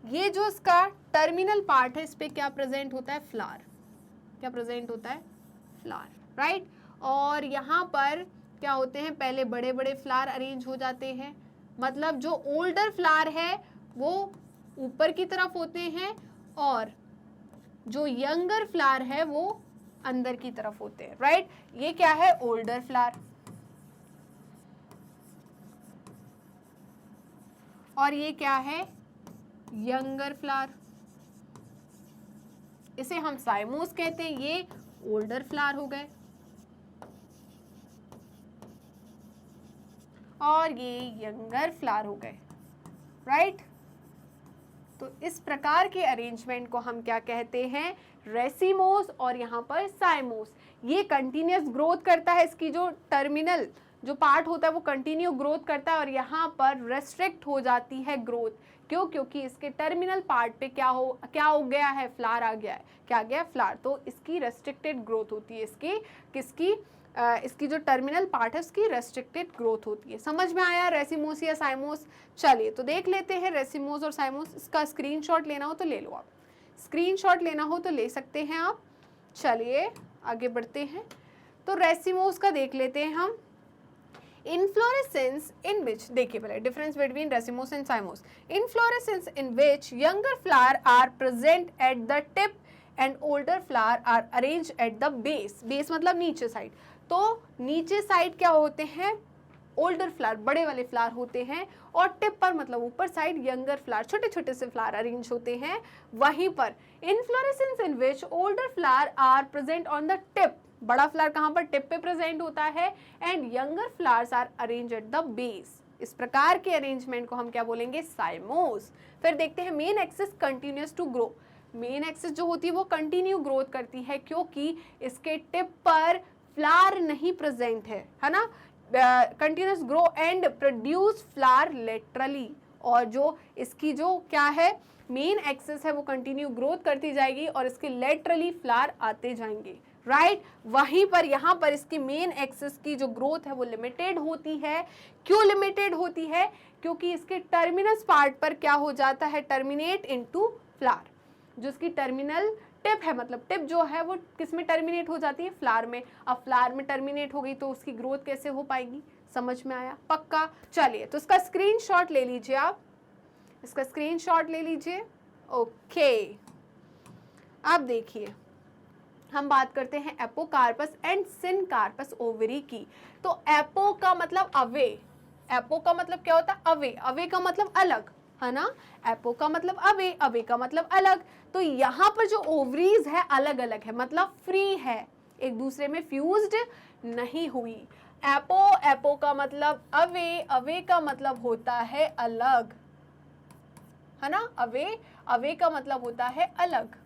ये जो इसका टर्मिनल पार्ट है, इस पे क्या प्रेजेंट होता है, फ्लावर। क्या प्रेजेंट होता है, फ्लावर, राइट। और यहाँ पर क्या होते हैं, पहले बड़े बड़े फ्लावर अरेंज हो जाते हैं, मतलब जो ओल्डर फ्लावर है वो ऊपर की तरफ होते हैं, और जो यंगर फ्लावर है वो अंदर की तरफ होते हैं, राइट। ये क्या है, ओल्डर फ्लावर, और ये क्या है, यंगर फ्लावर। इसे हम साइमोस कहते हैं, ये ओल्डर फ्लावर हो गए, और ये यंगर फ्लावर हो गए, राइट। तो इस प्रकार के अरेंजमेंट को हम क्या कहते हैं, रेसिमोस, और यहाँ पर साइमोस। ये कंटिन्यूस ग्रोथ करता है, इसकी जो टर्मिनल जो पार्ट होता है वो कंटिन्यू ग्रोथ करता है, और यहाँ पर रेस्ट्रिक्ट हो जाती है ग्रोथ। क्यों, क्योंकि इसके टर्मिनल पार्ट पे क्या हो गया है, फ्लावर आ गया है। क्या गया, फ्लावर। तो इसकी रेस्ट्रिक्टेड ग्रोथ होती है, इसकी किसकी, इसकी जो टर्मिनल पार्ट है उसकी रेस्ट्रिक्टेड ग्रोथ होती है। समझ में आया रेसिमोस या साइमोस। चलिए तो देख लेते हैं रेसिमोस और साइमोस। इसका स्क्रीनशॉट लेना हो तो ले लो, आप स्क्रीनशॉट लेना हो तो ले सकते हैं आप। चलिए आगे बढ़ते हैं, तो रेसिमोस का देख लेते हैं हम। इनफ्लोरेसेंस इन विच, देखिए पहले difference between racemose and cymose. Inflorescence in which younger flower are present at the tip and older flower are arrange at the base. Base मतलब नीचे साइड। तो नीचे साइड क्या होते हैं, ओल्डर फ्लावर, बड़े वाले फ्लावर होते हैं, और टिप पर मतलब ऊपर साइड यंगर फ्लावर, छोटे छोटे से फ्लावर अरेंज होते हैं। वहीं पर inflorescence in which older flower are present on the tip, बड़ा फ्लावर कहाँ पर, टिप पे प्रेजेंट होता है, and younger flowers are arrange at the base. इस प्रकार के अरेंजमेंट को हम क्या बोलेंगे, साइमोस। फिर देखते हैं main axis continues to grow. Main axis जो होती है वो कंटिन्यू ग्रोथ करती है, क्योंकि इसके टिप पर फ्लावर नहीं प्रेजेंट है ना। Continues grow and produce flower laterally, और जो इसकी जो क्या है मेन एक्सिस है वो कंटिन्यू ग्रोथ करती जाएगी, और इसके लेटरली फ्लावर आते जाएंगे, राइट। वहीं पर यहाँ पर इसकी मेन एक्सिस की जो ग्रोथ है वो लिमिटेड होती है। क्यों लिमिटेड होती है, क्योंकि इसके टर्मिनस पार्ट पर क्या हो जाता है, टर्मिनेट इनटू फ्लावर। जो इसकी टर्मिनल टिप है, मतलब टिप जो है वो किस में टर्मिनेट हो जाती है, फ्लावर में। अब फ्लावर में टर्मिनेट हो गई तो उसकी ग्रोथ कैसे हो पाएगी, समझ में आया, पक्का। चलिए तो इसका स्क्रीनशॉट ले लीजिए, आप इसका स्क्रीनशॉट ले लीजिए। ओके, अब देखिए हम बात करते हैं एपोकार्पस एंड सिनकार्पस ओवरी की। तो एपो का मतलब अवे, एपो का मतलब क्या होता है, अवे, अवे का मतलब अलग, है ना। एपो का मतलब अवे, अवे का मतलब अलग। तो यहाँ पर जो ओवरीज है अलग अलग है, मतलब फ्री है, एक दूसरे में फ्यूज्ड नहीं हुई। एपो, एपो का मतलब अवे, अवे का मतलब होता है अलग, है ना। अवे, अवे का मतलब होता है अलग।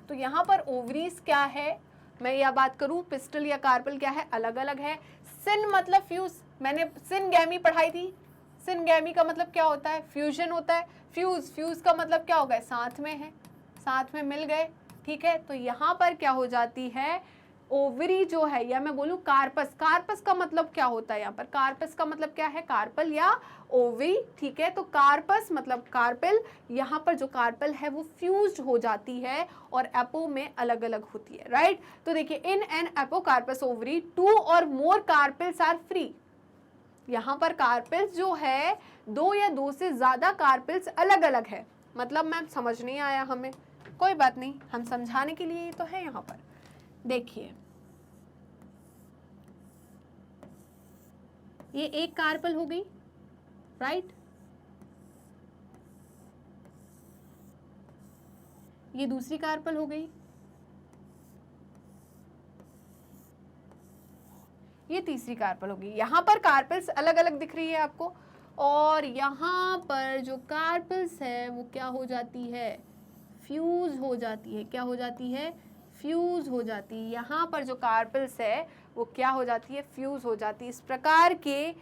तो यहाँ पर ओवरीज क्या है, मैं यह बात करूं, पिस्टल या कार्पल क्या है, अलग अलग है। सिन मतलब फ्यूज, मैंने सिनगैमी पढ़ाई थी। सिनगैमी का मतलब क्या होता है, फ्यूजन होता है। फ्यूज, फ्यूज का मतलब क्या हो गया, साथ में है, साथ में मिल गए, ठीक है। तो यहाँ पर क्या हो जाती है, ओवरी जो है, या मैं बोलूं कार्पस, कार्पस का मतलब क्या होता है, यहाँ पर कार्पस का मतलब क्या है, कार्पल या ओवरी, ठीक है। तो कार्पस मतलब कार्पल, यहाँ पर जो कार्पल है वो फ्यूज्ड हो जाती है, और एपो में अलग अलग होती है, राइट। तो देखिए इन एन एपोकार्पस ओवरी 2 और मोर कार्पल्स आर फ्री। यहाँ पर कार्पल्स जो है 2 या 2 से ज्यादा कार्पल्स अलग अलग है। मतलब मैम समझ नहीं आया हमें, कोई बात नहीं, हम समझाने के लिए तो है यहाँ पर। देखिए ये एक कार्पल हो गई, राइट। ये दूसरी कार्पल हो गई, ये तीसरी कार्पल हो गई। यहां पर कार्पल्स अलग अलग दिख रही है आपको, और यहाँ पर जो कार्पल्स है वो क्या हो जाती है, फ्यूज हो जाती है। क्या हो जाती है, फ्यूज हो जाती है। यहाँ पर जो कार्पल्स है वो क्या हो जाती है, फ्यूज हो जाती है। इस प्रकार के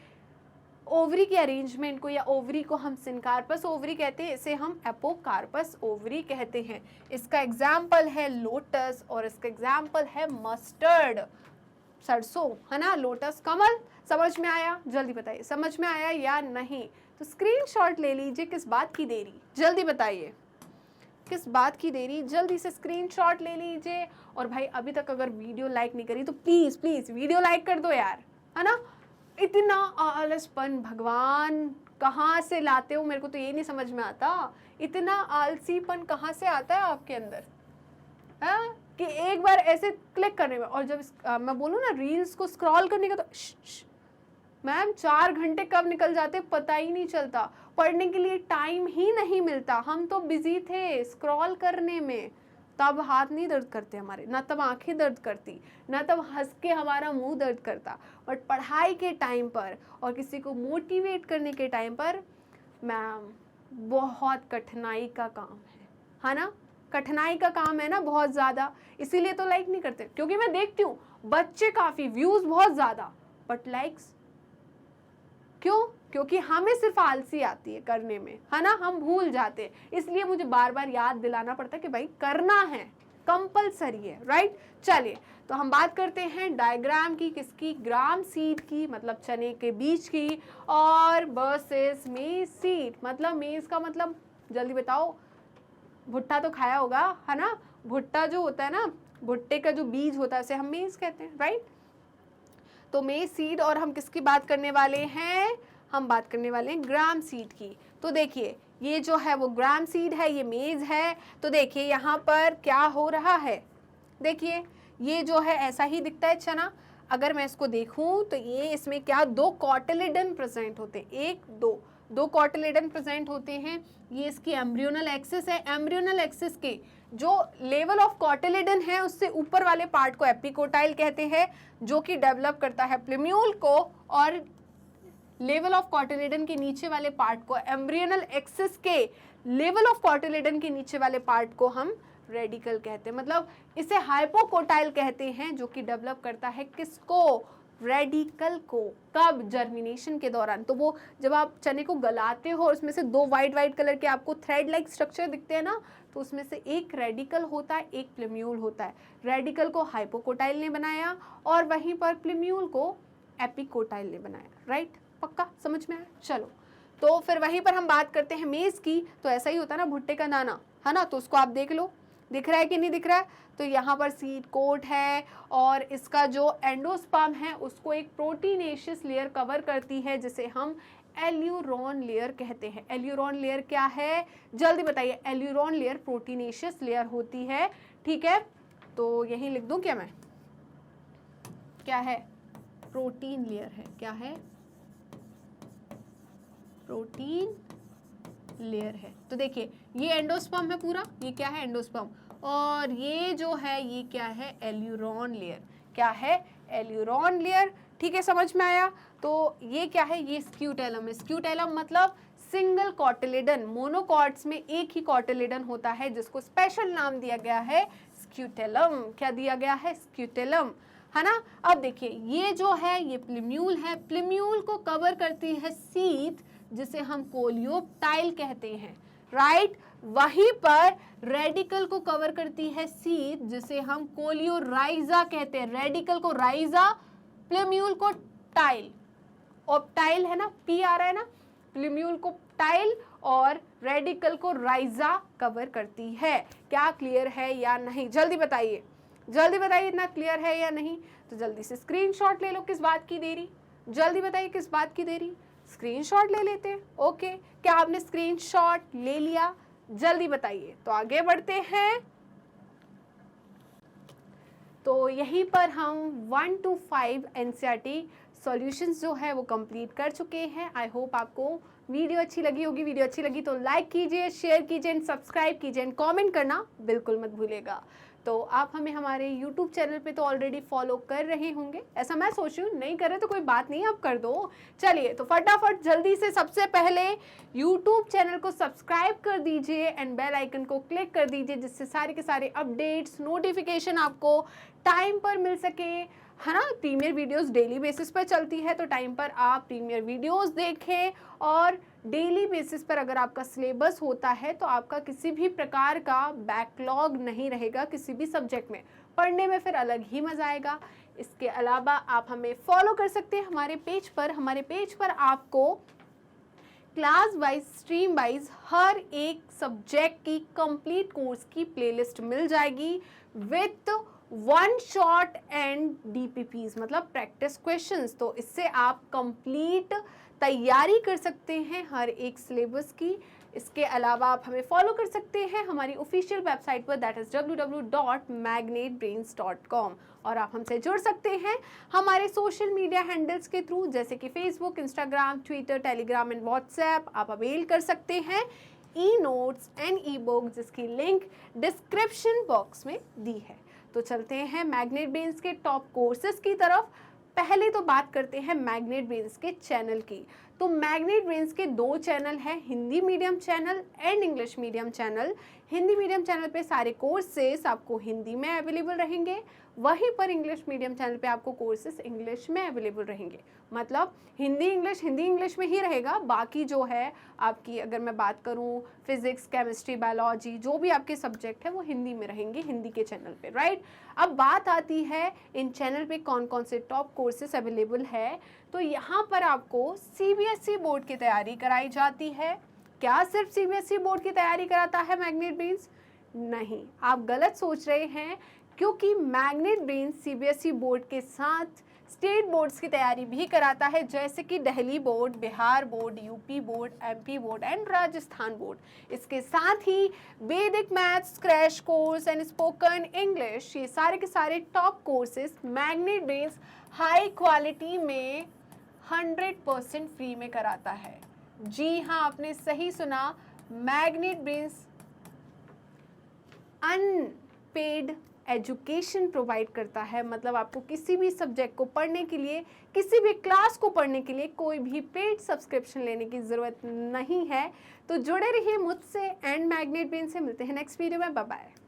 ओवरी के अरेंजमेंट को या ओवरी को हम सिनकार्पस ओवरी कहते हैं, इसे हम एपोकार्पस ओवरी कहते हैं। इसका एग्जाम्पल है लोटस और इसका एग्जाम्पल है मस्टर्ड, सरसों, है ना, लोटस, कमल। समझ में आया, जल्दी बताइए समझ में आया या नहीं। तो स्क्रीनशॉट ले लीजिए, किस बात की देरी, जल्दी बताइए किस बात की देरी, जल्दी से स्क्रीनशॉट ले लीजिए। और भाई अभी तक अगर वीडियो लाइक नहीं करी तो प्लीज प्लीज वीडियो लाइक कर दो यार, है ना। इतना आलसपन भगवान कहाँ से लाते हो, मेरे को तो ये नहीं समझ में आता। इतना आलसीपन कहाँ से आता है आपके अंदर, है कि एक बार ऐसे क्लिक करने में, और जब मैं बोलूँ ना रील्स को स्क्रॉल करने का, तो मैम 4 घंटे कब निकल जाते पता ही नहीं चलता। पढ़ने के लिए टाइम ही नहीं मिलता। हम तो बिजी थे स्क्रॉल करने में, तब हाथ नहीं दर्द करते हमारे, ना तब आंखें दर्द करती, ना तब हंस के हमारा मुंह दर्द करता। बट पढ़ाई के टाइम पर और किसी को मोटिवेट करने के टाइम पर मैम बहुत कठिनाई का काम है ना, कठिनाई का काम है ना बहुत ज़्यादा। इसीलिए तो लाइक नहीं करते, क्योंकि मैं देखती हूँ बच्चे काफ़ी, व्यूज़ बहुत ज़्यादा, बट लाइक्स क्यों? क्योंकि हमें सिर्फ आलसी आती है करने में, है ना, हम भूल जाते हैं। इसलिए मुझे बार बार याद दिलाना पड़ता है कि भाई करना है, कंपलसरी है, राइट। चलिए तो हम बात करते हैं डायग्राम की, किसकी, ग्राम सीड की, मतलब चने के बीज की, और वर्सेस मेज सीड, मतलब मेज का मतलब जल्दी बताओ, भुट्टा तो खाया होगा, है ना। भुट्टा जो होता है ना, भुट्टे का जो बीज होता है उसे हम मेज कहते हैं, राइट। तो मेज सीड, और हम किसकी बात करने वाले हैं, हम बात करने वाले हैं ग्राम सीड की। तो देखिए ये जो है वो ग्राम सीड है, ये मेज है। तो देखिए यहाँ पर क्या हो रहा है, देखिए ये जो है ऐसा ही दिखता है चना। अगर मैं इसको देखूं तो ये इसमें क्या, 2 कॉटिलेडन प्रेजेंट होते हैं, 1 2 कॉटिलेडन प्रेजेंट होते हैं। ये इसकी एम्ब्रियोनल एक्सिस है। एम्ब्रियोनल एक्सिस के जो लेवल ऑफ कॉटिलेडन है उससे ऊपर वाले पार्ट को एपिकोटाइल कहते हैं, जो कि डेवलप करता है प्लेम्यूल को, और लेवल ऑफ कॉटिलेडन के नीचे वाले पार्ट को, एम्ब्रियोनल एक्सिस के लेवल ऑफ कॉटिलेडन के नीचे वाले पार्ट को हम रेडिकल कहते हैं। मतलब इसे हाइपोकोटाइल कहते हैं, जो कि डेवलप करता है किसको, रेडिकल को। कब, जर्मिनेशन के दौरान। तो वो जब आप चने को गलाते हो और उसमें से 2 वाइट कलर के आपको थ्रेड लाइक स्ट्रक्चर दिखते हैं ना, तो उसमें से एक रेडिकल होता है, एक प्लेम्यूल होता है। रेडिकल को हाइपोकोटाइल ने बनाया और वहीं पर प्लेम्यूल को एपिकोटाइल ने बनाया, राइट। पक्का समझ में आया। चलो तो फिर वहीं पर हम बात करते हैं मेज की। तो ऐसा ही होता है ना, भुट्टे का दाना, है ना, तो उसको आप देख लो, दिख रहा है कि नहीं दिख रहा है। तो यहाँ पर सीड कोट है, और इसका जो एंडोस्पर्म है उसको एक प्रोटीनेशियस लेयर कवर करती है, जिसे हम एल्यूरोन लेयर कहते हैं। एल्यूरोन लेयर क्या है, जल्दी बताइए। एल्यूरोन लेयर प्रोटीनेशियस लेयर होती है, ठीक है। तो यही लिख दूं क्या मैं, क्या है, प्रोटीन लेयर है, क्या है, प्रोटीन लेयर है। तो देखिए ये एंडोस्पर्म है पूरा, ये क्या है, एंडोस्पर्म, और ये जो है ये क्या है, एल्यूरोन लेयर। क्या है, एल्यूरोन लेयर, ठीक है, समझ में आया। तो ये क्या है, ये स्क्यूटेलम है। स्क्यूटेलम मतलब सिंगल कॉटिलेडन, मोनोकॉट्स में एक ही कॉटिलेडन होता है, जिसको स्पेशल नाम दिया गया है स्क्यूटेलम। क्या दिया गया है, स्क्यूटेलम, है ना। अब देखिए ये जो है ये प्लेम्यूल है। प्लेम्यूल को कवर करती है सीट, जिसे हम कोलियोप्टाइल कहते हैं, राइट। वहीं पर रेडिकल को कवर करती है सीट, जिसे हम कोलियोराइजा कहते हैं। रेडिकल को राइजा, प्लेम्यूल को टाइल, ऑप्टाइल है ना, पी आ रहा है ना, प्लेम्यूल को टाइल और रेडिकल को राइजा कवर करती है। क्या क्लियर है या नहीं, जल्दी बताइए, जल्दी बताइए, इतना क्लियर है या नहीं। तो जल्दी से स्क्रीनशॉट ले लो, किस बात की देरी, जल्दी बताइए किस बात की देरी, स्क्रीनशॉट ले लेते हैं। ओके, क्या आपने स्क्रीनशॉट ले लिया, जल्दी बताइए। तो आगे बढ़ते हैं। तो यहीं पर हम 1 to 5 एनसीईआरटी सॉल्यूशंस जो है वो कंप्लीट कर चुके हैं। आई होप आपको वीडियो अच्छी लगी होगी। वीडियो अच्छी लगी तो लाइक कीजिए, शेयर कीजिए, सब्सक्राइब कीजिए, कमेंट करना बिल्कुल मत भूलिएगा। तो तो आप हमें हमारे YouTube चैनल पे तो ऑलरेडी फॉलो कर रहे होंगे, ऐसा मैं सोच रही हूँ। नहीं कर रहे तो कोई बात नहीं, आप कर दो। चलिए तो फटाफट जल्दी से सबसे पहले YouTube चैनल को सब्सक्राइब कर दीजिए एंड बेल आइकन को क्लिक कर दीजिए, जिससे सारे के सारे अपडेट्स, नोटिफिकेशन आपको टाइम पर मिल सके, है ना। प्रीमियर वीडियोस डेली बेसिस पर चलती है, तो टाइम पर आप प्रीमियर वीडियोस देखें। और डेली बेसिस पर अगर आपका सिलेबस होता है तो आपका किसी भी प्रकार का बैकलॉग नहीं रहेगा किसी भी सब्जेक्ट में, पढ़ने में फिर अलग ही मज़ा आएगा। इसके अलावा आप हमें फॉलो कर सकते हैं हमारे पेज पर। हमारे पेज पर आपको क्लास वाइज, स्ट्रीम वाइज हर एक सब्जेक्ट की कंप्लीट कोर्स की प्लेलिस्ट मिल जाएगी with one shot and DPPs, मतलब प्रैक्टिस क्वेश्चंस। तो इससे आप कंप्लीट तैयारी कर सकते हैं हर एक सिलेबस की। इसके अलावा आप हमें फॉलो कर सकते हैं हमारी ऑफिशियल वेबसाइट पर, दैट इज़ www.magnetbrains.com। और आप हमसे जुड़ सकते हैं हमारे सोशल मीडिया हैंडल्स के थ्रू, जैसे कि Facebook, Instagram, Twitter, Telegram and WhatsApp. आप अवेल कर सकते हैं e notes and E book, जिसकी लिंक डिस्क्रिप्शन बॉक्स में दी है। तो चलते हैं मैग्नेट ब्रेन्स के टॉप कोर्सेज की तरफ। पहले तो बात करते हैं मैग्नेट ब्रेन्स के चैनल की। तो मैग्नेट ब्रेन्स के 2 चैनल हैं, Hindi medium channel and English medium channel. Hindi medium channel पे सारे कोर्सेज आपको हिंदी में अवेलेबल रहेंगे, वहीं पर इंग्लिश मीडियम चैनल पे आपको कोर्सेज इंग्लिश में अवेलेबल रहेंगे। मतलब हिंदी इंग्लिश में ही रहेगा, बाकी जो है आपकी, अगर मैं बात करूं फिजिक्स, केमिस्ट्री, बायोलॉजी, जो भी आपके सब्जेक्ट है वो हिंदी में रहेंगे हिंदी के चैनल पे, राइट। अब बात आती है इन चैनल पे कौन कौन से टॉप कोर्सेज अवेलेबल है। तो यहाँ पर आपको CBSE बोर्ड की तैयारी कराई जाती है। क्या सिर्फ CBSE बोर्ड की तैयारी कराता है मैग्नेट ब्रेन्स? नहीं, आप गलत सोच रहे हैं, क्योंकि मैग्नेट ब्रेन्स CBSE बोर्ड के साथ स्टेट बोर्ड्स की तैयारी भी कराता है, जैसे कि Delhi board, Bihar board, UP board, MP board and Rajasthan board. इसके साथ ही वैदिक maths crash course and spoken English, ये सारे के सारे top courses magnet brains high quality में 100% फ्री में कराता है। जी हाँ, आपने सही सुना, Magnet Brains unpaid education provide करता है। मतलब आपको किसी भी सब्जेक्ट को पढ़ने के लिए, किसी भी क्लास को पढ़ने के लिए कोई भी पेड सब्सक्रिप्शन लेने की ज़रूरत नहीं है। तो जुड़े रहिए मुझसे एंड मैग्नेट ब्रेन से। मिलते हैं नेक्स्ट वीडियो में, बाय बाय।